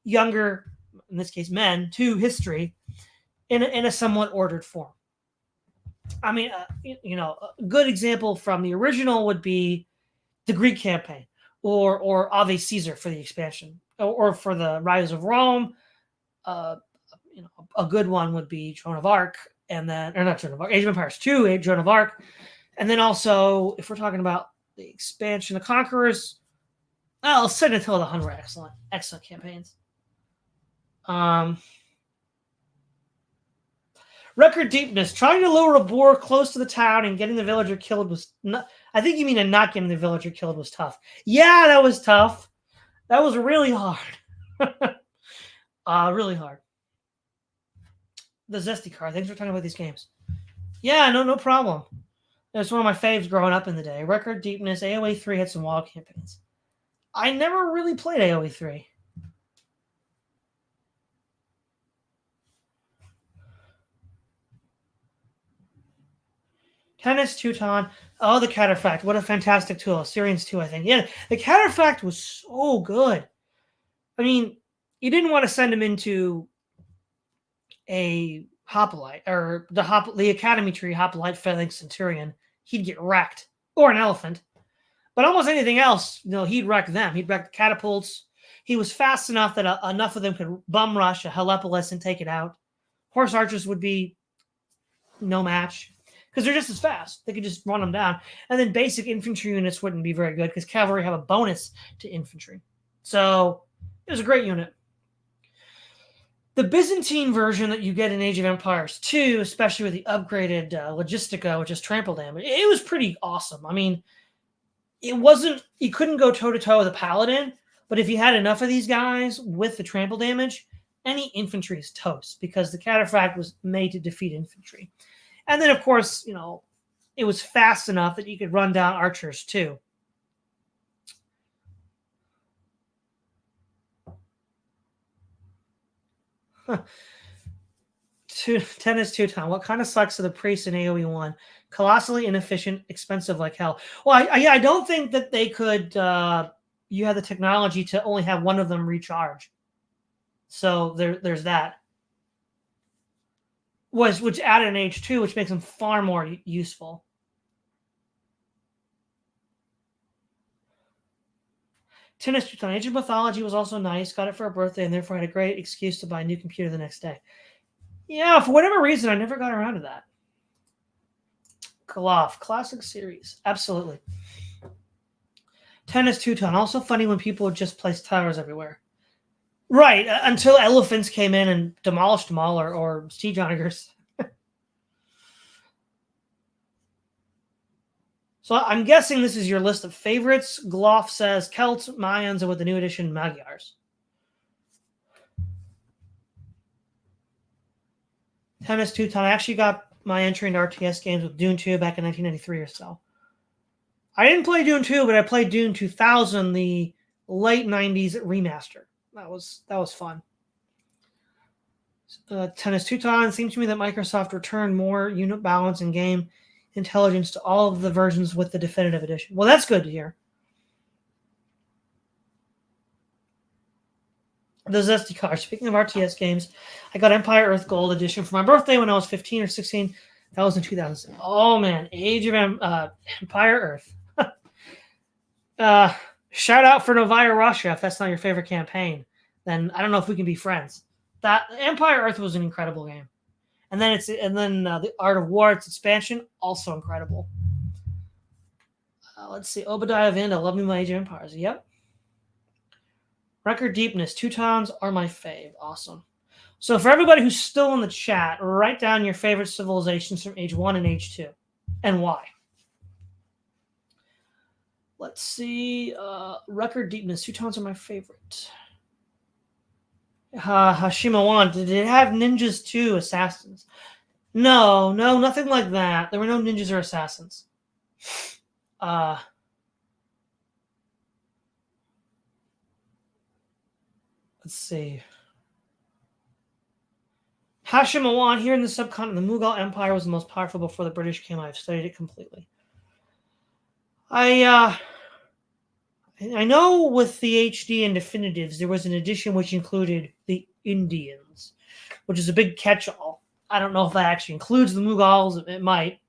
younger, in this case, men to history in a somewhat ordered form. I mean, a good example from the original would be the Greek campaign, or Ave Caesar for the expansion, or for the Rise of Rome. A good one would be Joan of Arc, and then, or not Joan of Arc, Age of Empires 2, Joan of Arc. And then also, if we're talking about the expansion of Conquerors, Sin Attila the Hun were excellent campaigns. Record deepness. Trying to lure a boar close to the town and getting the villager killed was not. I think you mean and not getting the villager killed was tough. Yeah, that was tough. That was really hard. Really hard. The Zesty card. Thanks for talking about these games. Yeah, no problem. It was one of my faves growing up in the day. Record deepness. AoE 3 had some wild campaigns. I never really played AoE 3. Tennis Teuton. Oh, the Cataphract. What a fantastic tool. Syrians 2, I think. Yeah, the Cataphract was so good. I mean, you didn't want to send him into a hoplite, or the Academy Tree hoplite Phalanx Centurion. He'd get wrecked. Or an elephant. But almost anything else, he'd wreck them. He'd wreck the catapults. He was fast enough that enough of them could bum rush a Helepolis and take it out. Horse archers would be no match, because they're just as fast. They could just run them down. And then basic infantry units wouldn't be very good, because cavalry have a bonus to infantry. So it was a great unit. The Byzantine version that you get in Age of Empires 2, especially with the upgraded Logistica, which is trample damage, it was pretty awesome. I mean, you couldn't go toe-to-toe with a paladin, but if you had enough of these guys with the trample damage, any infantry is toast, because the Cataphract was made to defeat infantry. And then, of course, it was fast enough that you could run down archers too. Tennis Teuton. What kind of sucks are the priests in AoE 1? Colossally inefficient, expensive like hell. Well, I don't think that they could. You have the technology to only have one of them recharge. So there's that. Which added an H2, which makes them far more useful. Tennis Teuton. Age of Mythology was also nice. Got it for a birthday, and therefore had a great excuse to buy a new computer the next day. Yeah, for whatever reason, I never got around to that. Koloff. Classic series. Absolutely. Tennis Teuton. Also funny when people would just place towers everywhere. Right, until elephants came in and demolished them all, or siege onagers. So I'm guessing this is your list of favorites. Gloff says Celts, Mayans, and with the new edition, Magyars. Tennis Teuton. I actually got my entry into RTS games with Dune 2 back in 1993 or so. I didn't play Dune 2, but I played Dune 2000, the late 90s remaster. That was fun. Tennis Teuton. Seems to me that Microsoft returned more unit balance and game intelligence to all of the versions with the definitive edition. Well, that's good to hear. The Zesty card. Speaking of RTS games, I got Empire Earth Gold Edition for my birthday when I was 15 or 16. That was in 2000. Oh man, Age of Empire Earth. Shout out for Novaya Russia. If that's not your favorite campaign, then I don't know if we can be friends. That Empire Earth was an incredible game, and then the Art of War, its expansion, also incredible. Let's see, Obadiah Vanda, Love Me My Age of Empires. Yep. Record Deepness, Teutons are my fave. Awesome. So for everybody who's still in the chat, write down your favorite civilizations from Age 1 and Age 2, and why. Let's see. Record Deepness, Teutons are my favorite. Hashima 1, did it have ninjas too, assassins? No, nothing like that. There were no ninjas or assassins. Let's see. Hashima 1, here in the subcontinent, the Mughal Empire was the most powerful before the British came. I've studied it completely. I know with the HD and definitives, there was an edition which included the Indians, which is a big catch-all. I don't know if that actually includes the Mughals. It might.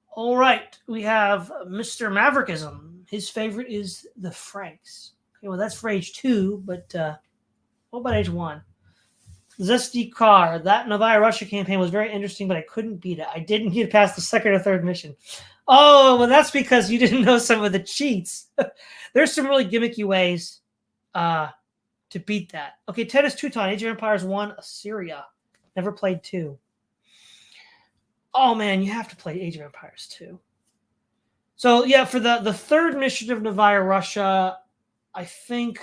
All right, we have Mr. Maverickism. His favorite is the Franks. Okay, well, that's for Age 2, but what about Age 1? Zesty Car. That Novaya Russia campaign was very interesting, but I couldn't beat it. I didn't get past the second or third mission. Oh, well, that's because you didn't know some of the cheats. There's some really gimmicky ways to beat that. Okay, Tennis Teuton, Age of Empires 1, Assyria. Never played 2. Oh, man, you have to play Age of Empires 2. So, yeah, for the third mission of Novaya Russia, I think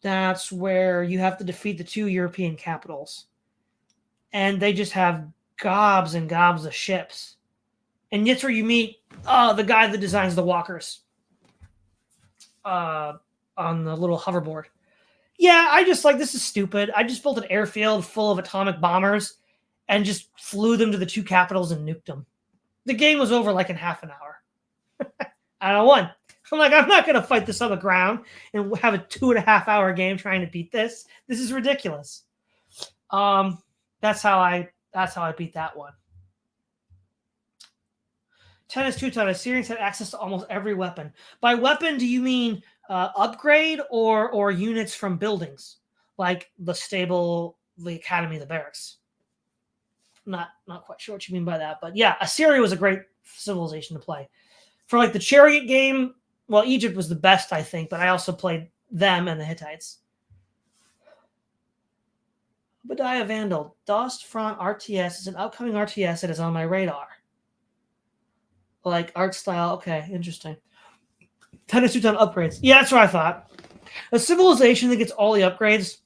that's where you have to defeat the 2 European capitals. And they just have gobs and gobs of ships. And that's where you meet the guy that designs the walkers on the little hoverboard. Yeah, I just this is stupid. I just built an airfield full of atomic bombers and just flew them to the 2 capitals and nuked them. The game was over in half an hour. I won. I'm I'm not going to fight this on the ground and have a 2.5-hour game trying to beat this. This is ridiculous. That's how I beat that one. Tennis Teuton, Assyrians had access to almost every weapon. By weapon, do you mean upgrade or units from buildings? Like the stable, the academy, the barracks? Not quite sure what you mean by that. But yeah, Assyria was a great civilization to play. For the chariot game, well, Egypt was the best, I think, but I also played them and the Hittites. Obadiah Vandal, Dost Front RTS is an upcoming RTS that is on my radar. Art style. Okay, interesting. Tennis Teuton upgrades. Yeah, that's what I thought. A civilization that gets all the upgrades,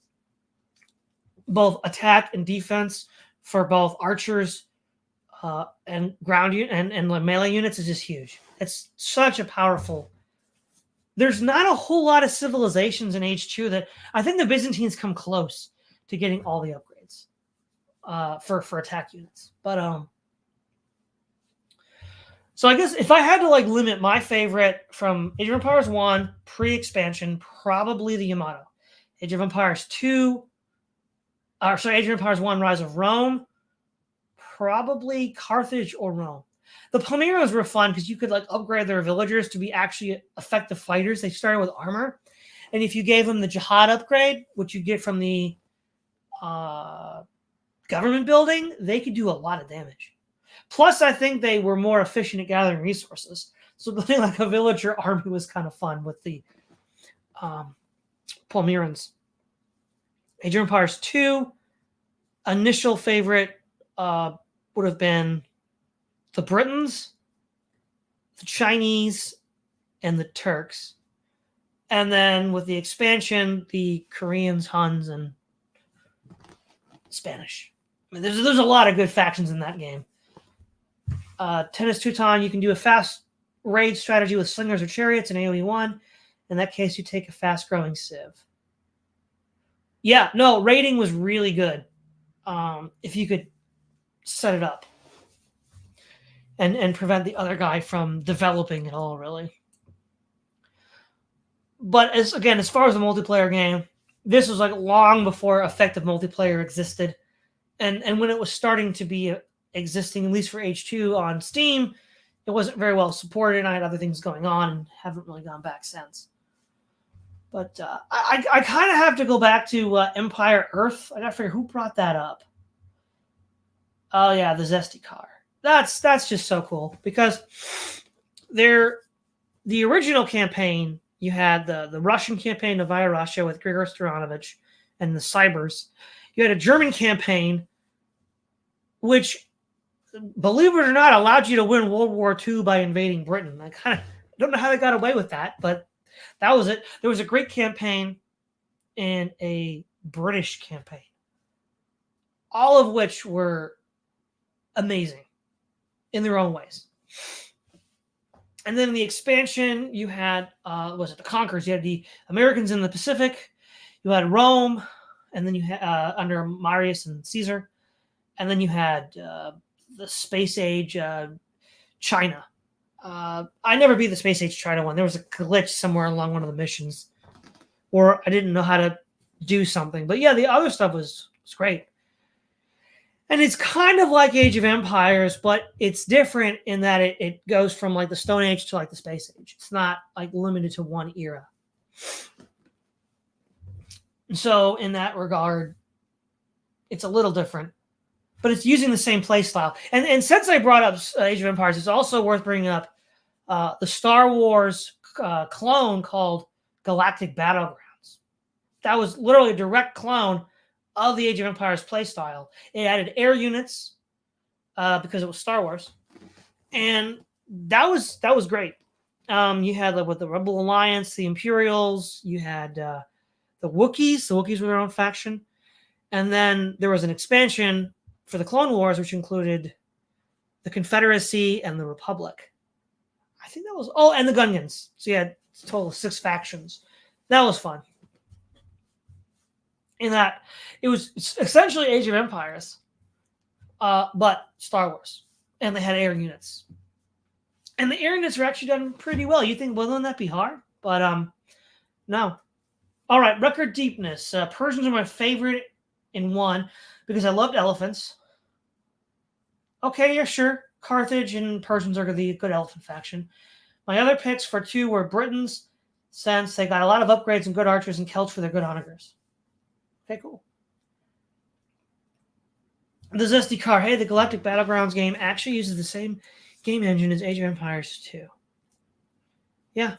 both attack and defense, for both archers and ground and melee units is just huge. It's such a powerful. There's not a whole lot of civilizations in Age 2 that I think the Byzantines come close to getting all the upgrades for attack units. But so I guess if I had to limit my favorite from Age of Empires 1 pre-expansion, probably the Yamato. Age of Empires 2, Age of Empires 1 Rise of Rome, probably Carthage or Rome. The Palmyrans were fun because you could upgrade their villagers to be actually effective fighters. They started with armor, and if you gave them the jihad upgrade, which you get from the government building, they could do a lot of damage. Plus, I think they were more efficient at gathering resources. So building a villager army was kind of fun with the Palmyrans. Age of Empires 2, initial favorite would have been the Britons, the Chinese, and the Turks. And then with the expansion, the Koreans, Huns, and Spanish. I mean, there's a lot of good factions in that game. Tennis Teuton, you can do a fast raid strategy with slingers or chariots in AoE 1. In that case, you take a fast-growing civ. Yeah, no, raiding was really good if you could set it up and prevent the other guy from developing at all, really. But as far as the multiplayer game, this was long before effective multiplayer existed. And when it was starting to be existing, at least for H2 on Steam, it wasn't very well supported, and I had other things going on and haven't really gone back since. But I kind of have to go back to Empire Earth. I got to figure who brought that up. Oh, yeah, the Zesty car. That's just so cool because the original campaign, you had the Russian campaign, Novaya Russia, with Grigor Stoyanovich and the Cybers. You had a German campaign, which, believe it or not, allowed you to win World War II by invading Britain. I kind of don't know how they got away with that, but that was it. There was a great campaign and a British campaign, all of which were amazing in their own ways. And then in the expansion, you had, was it the Conquerors? You had the Americans in the Pacific. You had Rome, and then you had under Marius and Caesar. And then you had the Space Age China. I never beat the Space Age China one. There was a glitch somewhere along one of the missions, or I didn't know how to do something. But yeah, the other stuff was great. And it's kind of like Age of Empires, but it's different in that it goes from like the Stone Age to like the Space Age. It's not like limited to one era. So in that regard, it's a little different, but it's using the same play style. And since I brought up Age of Empires, it's also worth bringing up the Star Wars clone called Galactic Battlegrounds. That was literally a direct clone of the Age of Empires playstyle. It added air units because it was Star Wars, and that was great. You had with the Rebel Alliance, the Imperials. You had the Wookiees. The Wookiees were their own faction, and then there was an expansion for the Clone Wars, which included the Confederacy and the Republic. I think that was and the Gungans. So you had a total of 6 factions. That was fun. In that it was essentially Age of Empires, but Star Wars, and they had air units, and the air units are actually done pretty well. You think, well, wouldn't that be hard? But no. All right, record deepness. Persians are my favorite in 1 because I loved elephants. Okay, yeah, sure. Carthage and Persians are the good elephant faction. My other picks for 2 were Britons, since they got a lot of upgrades and good archers, and Celts for their good onagers. Okay, cool. The Zesty car. Hey, the Galactic Battlegrounds game actually uses the same game engine as Age of Empires 2. Yeah.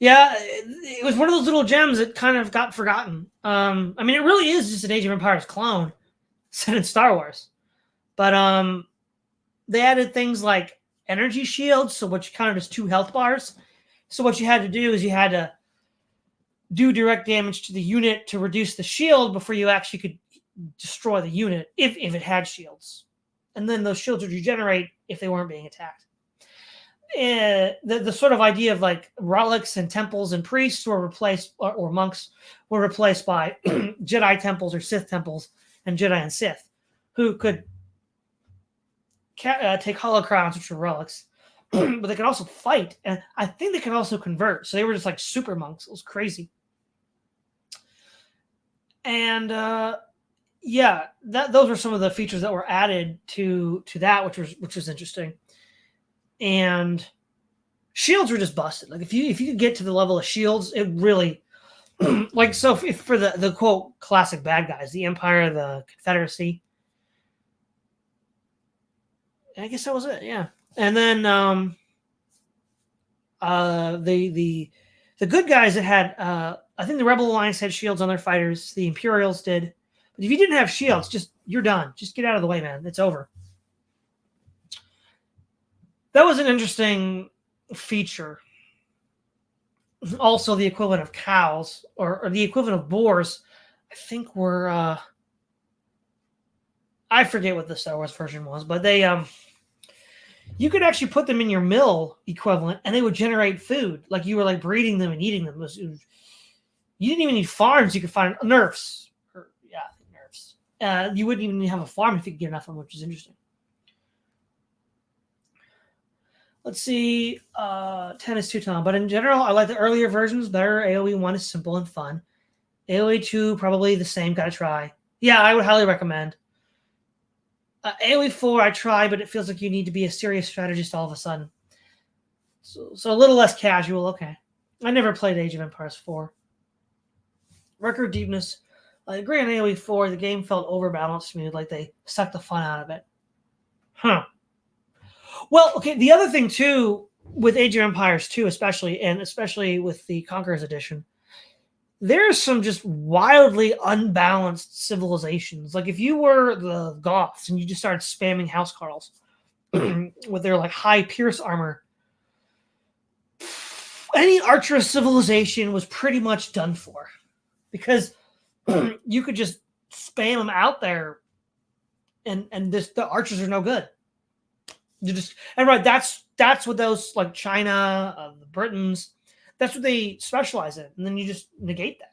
Yeah, it was one of those little gems that kind of got forgotten. I mean, it really is just an Age of Empires clone set in Star Wars. But they added things like energy shields, so what you counted as 2 health bars. So what you had to do is you had to do direct damage to the unit to reduce the shield before you actually could destroy the unit if it had shields. And then those shields would regenerate if they weren't being attacked. The sort of idea of like relics and temples and priests were replaced, or monks were replaced by Jedi temples or Sith temples, and Jedi and Sith who could take hollow crowns, which are relics, but they could also fight. And I think they could also convert. So they were just like super monks. It was crazy. And yeah, those were some of the features that were added to that, which was interesting. And shields were just busted. Like if you could get to the level of shields, it really like, so if for the quote classic bad guys, the Empire, the Confederacy, I guess that was it. Yeah. And then the good guys that had I think the Rebel Alliance had shields on their fighters. The Imperials did. But if you didn't have shields, you're done. Just get out of the way, man. It's over. That was an interesting feature. Also, the equivalent of cows, or the equivalent of boars, I think were I forget what the Star Wars version was, but they you could actually put them in your mill equivalent, and they would generate food. Like you were like breeding them and eating them. You didn't even need farms. You could find nerfs. Nerfs. You wouldn't even have a farm if you could get enough of them, which is interesting. Let's see. 10 is too tall, but in general, I like the earlier versions better. AoE 1 is simple and fun. AoE 2 probably the same. Gotta try. Yeah, I would highly recommend. AoE IV I tried, but it feels like you need to be a serious strategist all of a sudden. So a little less casual. Okay. I never played Age of Empires 4. Record deepness. I agree on AoE 4. The game felt overbalanced to me, like they sucked the fun out of it. Huh. Well, okay, the other thing, too, with Age of Empires 2 especially, and especially with the Conqueror's Edition, there's some just wildly unbalanced civilizations. Like, if you were the Goths and you just started spamming housecarls with their, like, high pierce armor, any archer civilization was pretty much done for. Because you could just spam them out there, and the archers are no good. You just that's what those like China, the Britons, that's what they specialize in, and then you just negate that.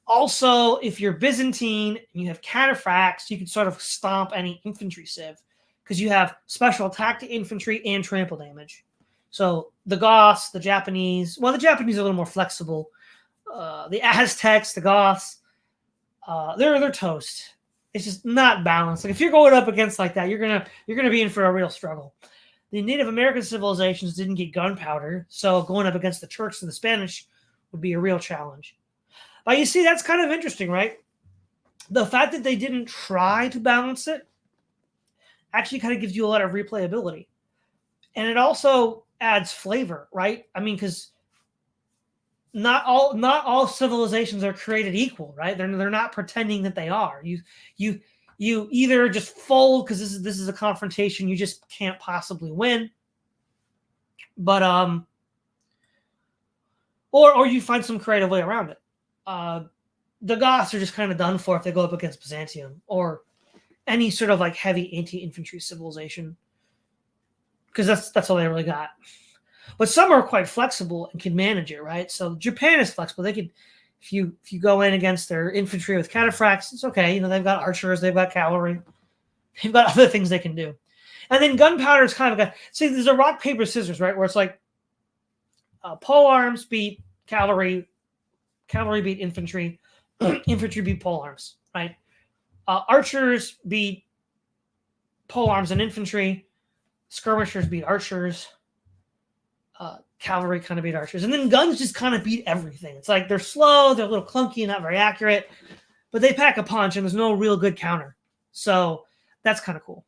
Also, if you're Byzantine and you have cataphracts, you can sort of stomp any infantry civ because you have special attack to infantry and trample damage. So the Goths, the Japanese, well, the Japanese are a little more flexible. The Aztecs, the Goths, they're toast. It's just not balanced. Like if you're going up against like that, you're gonna be in for a real struggle. The Native American civilizations didn't get gunpowder, so going up against the Turks and the Spanish would be a real challenge. But you see, that's kind of interesting, right? The fact that they didn't try to balance it actually kind of gives you a lot of replayability, and it also adds flavor, right? I mean, because not all civilizations are created equal, right? They're not pretending that they are. You either just fold because this is a confrontation you just can't possibly win, but or you find some creative way around it. The Goths are just kind of done for if they go up against Byzantium or any sort of like heavy anti-infantry civilization, because that's all they really got. But some are quite flexible and can manage it, right? So Japan is flexible. They could, if you go in against their infantry with cataphracts, it's okay. You know, they've got archers, they've got cavalry, they've got other things they can do. And then gunpowder is kind of a, see, there's a rock, paper, scissors, right? Where it's like pole arms beat cavalry, cavalry beat infantry, infantry beat pole arms, right? Archers beat pole arms and infantry, skirmishers beat archers. Cavalry kind of beat archers, and then guns just kind of beat everything. It's like they're slow, they're a little clunky, not very accurate, but they pack a punch, and there's no real good counter. So that's kind of cool,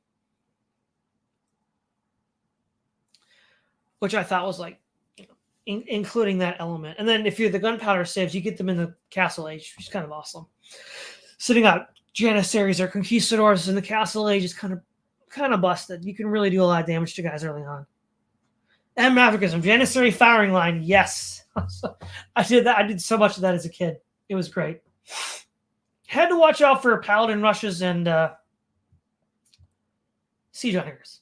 which I thought was like, you know, including that element. And then if you're the gunpowder civs, you get them in the Castle Age, which is kind of awesome. Sitting out Janissaries or Conquistadors in the Castle Age is kind of busted. You can really do a lot of damage to guys early on. And Maverickism, Janissary firing line, yes. I did that. I did so much of that as a kid. It was great. Had to watch out for Paladin rushes and Siege Hunters.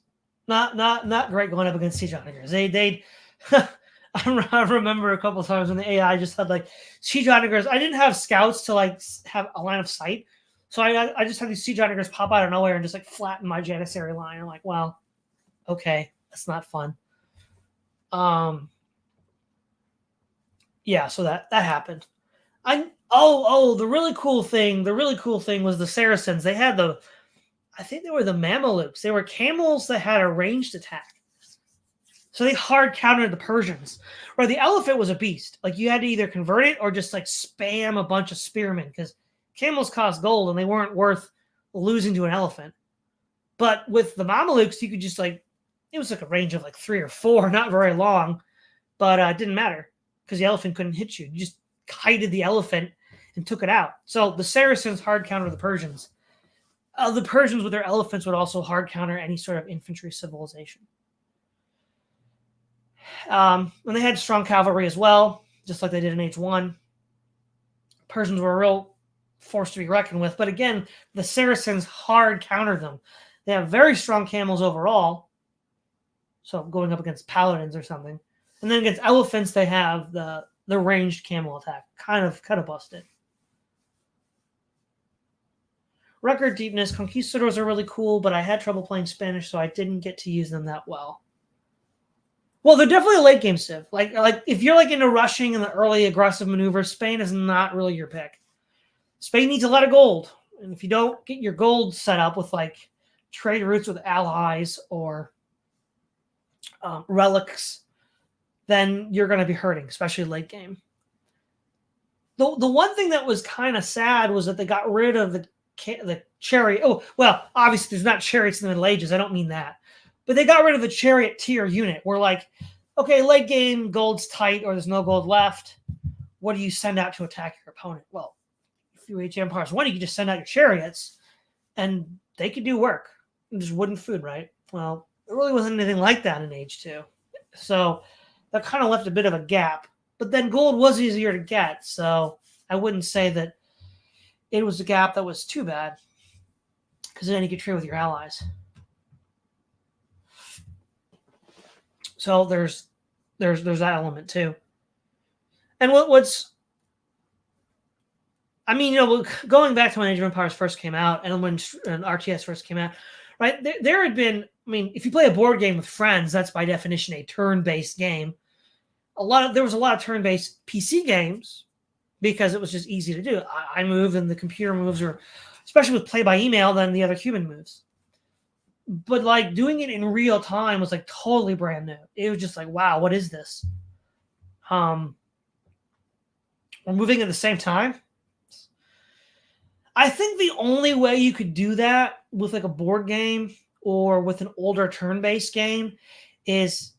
Not great going up against Siege Hunters. They I remember a couple of times when the AI just had like Siege Hunters. I didn't have scouts to like have a line of sight, so I just had these Siege Hunters pop out of nowhere and just like flatten my Janissary line. I'm like, well, okay, that's not fun. Yeah, so that happened. The really cool thing was the Saracens. They had I think they were the Mamelukes. They were camels that had a ranged attack. So they hard countered the Persians. Where the elephant was a beast. Like you had to either convert it or just like spam a bunch of spearmen because camels cost gold and they weren't worth losing to an elephant. But with the Mamelukes, you could just like, it was like a range of like 3 or 4, not very long, but it didn't matter because the elephant couldn't hit you. You just kited the elephant and took it out. So the Saracens hard countered the Persians. The Persians with their elephants would also hard counter any sort of infantry civilization. And they had strong cavalry as well, just like they did in Age 1. Persians were a real force to be reckoned with. But again, the Saracens hard countered them. They have very strong camels overall. So going up against paladins or something. And then against elephants, they have the ranged camel attack. Kind of busted. Record deepness. Conquistadors are really cool, but I had trouble playing Spanish, so I didn't get to use them that well. Well, they're definitely a late game civ. Like if you're like into rushing and the early aggressive maneuvers, Spain is not really your pick. Spain needs a lot of gold. And if you don't get your gold set up with like trade routes with allies or relics, then you're going to be hurting, especially late game. The one thing that was kind of sad was that they got rid of the chariot. Oh, well, obviously there's not chariots in the Middle Ages. I don't mean that. But they got rid of the chariot tier unit. Where like, okay, late game, gold's tight or there's no gold left. What do you send out to attack your opponent? Well, if you Age of Empires 1, you could just send out your chariots and they could do work. Just wooden food, right? Well, there really wasn't anything like that in Age 2. So that kind of left a bit of a gap. But then gold was easier to get, so I wouldn't say that it was a gap that was too bad, because then you could trade with your allies. So there's that element too. And what's I mean, going back to when Age of Empires first came out, and when RTS first came out, right? There had been, I mean, if you play a board game with friends, that's by definition a turn-based game. There was a lot of turn-based PC games because it was just easy to do. I move and the computer moves, or especially with play by email, then the other human moves. But like doing it in real time was like totally brand new. It was just like, wow, what is this? We're moving at the same time. I think the only way you could do that with like a board game or with an older turn-based game is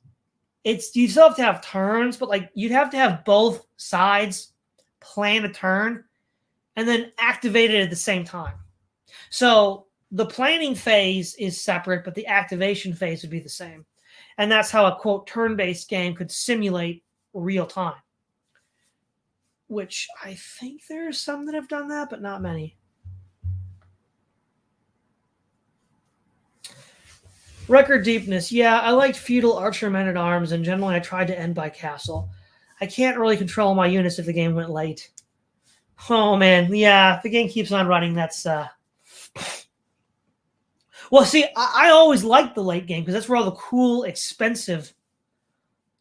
you still have to have turns, but like you'd have to have both sides plan a turn and then activate it at the same time. So the planning phase is separate, but the activation phase would be the same. And that's how a quote turn-based game could simulate real time. Which I think there's some that have done that, but not many. Record deepness. Yeah, I liked feudal archer men-at-arms, and generally I tried to end by castle. I can't really control my units if the game went late. Oh, man. Yeah, if the game keeps on running, that's... Well, see, I always liked the late game because that's where all the cool, expensive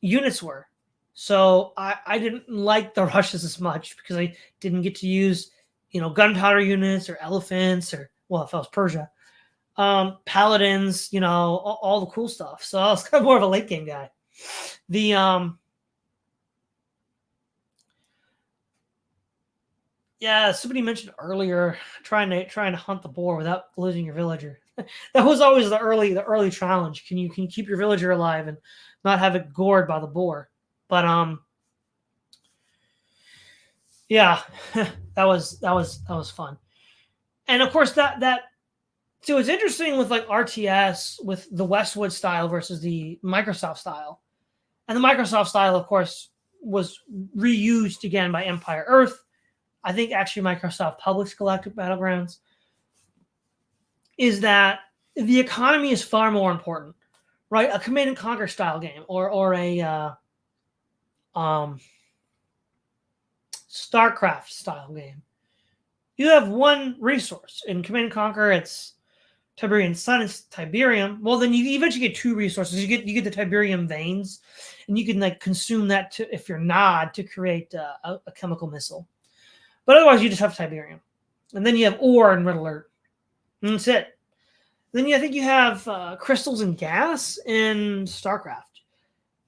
units were. So I didn't like the rushes as much because I didn't get to use, gunpowder units or elephants or, well, if I was Persia, paladins, all the cool stuff. So I was kind of more of a late game guy. Yeah, somebody mentioned earlier trying to hunt the boar without losing your villager. That was always the early challenge. Can you keep your villager alive and not have it gored by the boar? But yeah, that was fun. And of course that so it's interesting with like RTS with the Westwood style versus the Microsoft style. And the Microsoft style, of course, was reused again by Empire Earth. I think actually Microsoft published Galactic Battlegrounds. Is that the economy is far more important, right? A Command and Conquer style game or a StarCraft style game. You have one resource. In Command and Conquer, it's Tiberian Sun, it's Tiberium. Well, then you eventually get two resources. You get the Tiberium veins, and you can like consume that if you're Nod to create a chemical missile. But otherwise, you just have Tiberium. And then you have ore and red alert. And that's it. Then I think you have crystals and gas in StarCraft.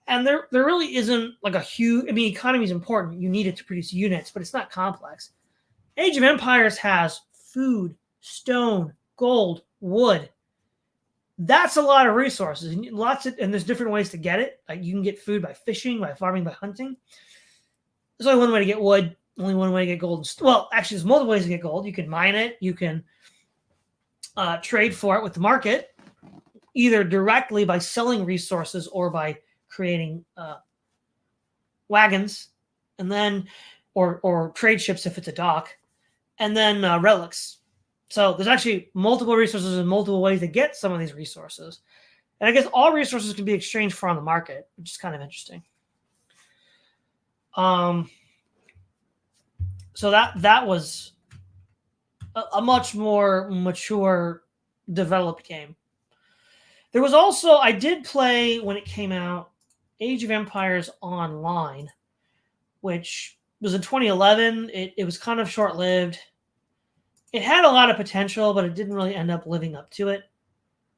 And there really isn't like a huge... I mean, economy is important. You need it to produce units, but it's not complex. Age of Empires has food, stone, gold, wood. That's a lot of resources. And there's different ways to get it. Like you can get food by fishing, by farming, by hunting. There's only one way to get wood. Only one way to get gold. Well, actually, there's multiple ways to get gold. You can mine it. You can trade for it with the market, either directly by selling resources or by creating wagons, and then or trade ships if it's a dock, and then relics. So there's actually multiple resources and multiple ways to get some of these resources. And I guess all resources can be exchanged for on the market, which is kind of interesting. So that was a much more mature, developed game. There was also, I did play when it came out, Age of Empires Online, which was in 2011. It was kind of short-lived. It had a lot of potential, but it didn't really end up living up to it.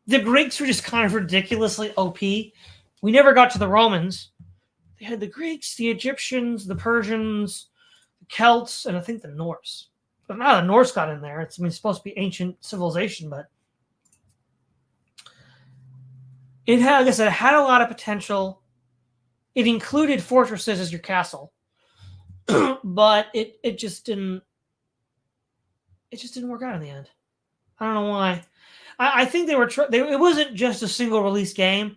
The Greeks were just kind of ridiculously OP. We never got to the Romans. They had the Greeks, the Egyptians, the Persians, the Celts, and I think the Norse. But now the Norse got in there. It's supposed to be ancient civilization, but it had, like I said, it had a lot of potential. It included fortresses as your castle, but it just didn't. It just didn't work out in the end. I don't know why. I think they were. It wasn't just a single release game.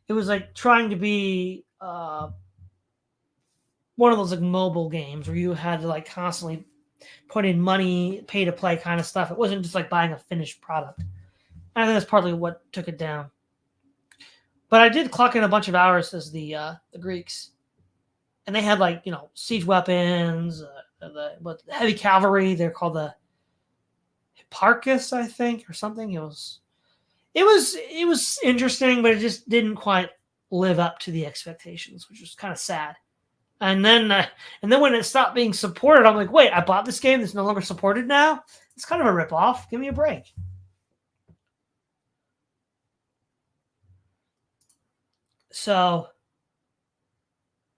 It was like trying to be one of those like mobile games where you had to like constantly put in money, pay to play kind of stuff. It wasn't just like buying a finished product. I think that's partly what took it down. But I did clock in a bunch of hours as the Greeks, and they had like siege weapons, the heavy cavalry. They're called the Hipparchus, I think, or something. It was interesting, but it just didn't quite live up to the expectations, which was kind of sad. And then when it stopped being supported, I'm like, wait, I bought this game that's no longer supported now? It's kind of a ripoff. Give me a break. So,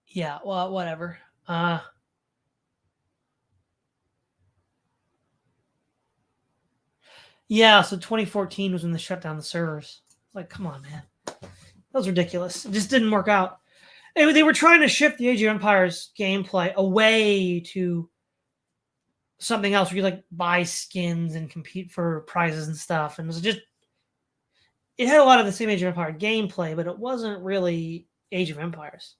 yeah, well, whatever. Yeah, so 2014 was when they shut down the servers. Like, come on, man. That was ridiculous. It just didn't work out. They were trying to shift the Age of Empires gameplay away to something else where you like buy skins and compete for prizes and stuff. And it had a lot of the same Age of Empires gameplay, but it wasn't really Age of Empires.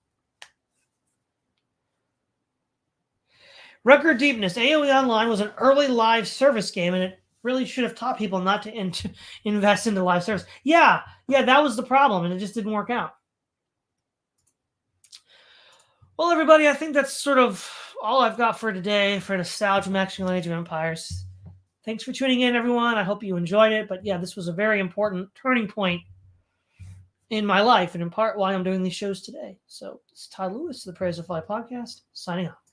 Record Deepness. AoE Online was an early live service game, and it really should have taught people not to invest into live service. Yeah, that was the problem, and it just didn't work out. Well, everybody, I think that's sort of all I've got for today for Nostalgia Maxing on Age of Empires. Thanks for tuning in, everyone. I hope you enjoyed it. But yeah, this was a very important turning point in my life, and in part why I'm doing these shows today. So it's Todd Lewis, the Praise of Fly podcast, signing off.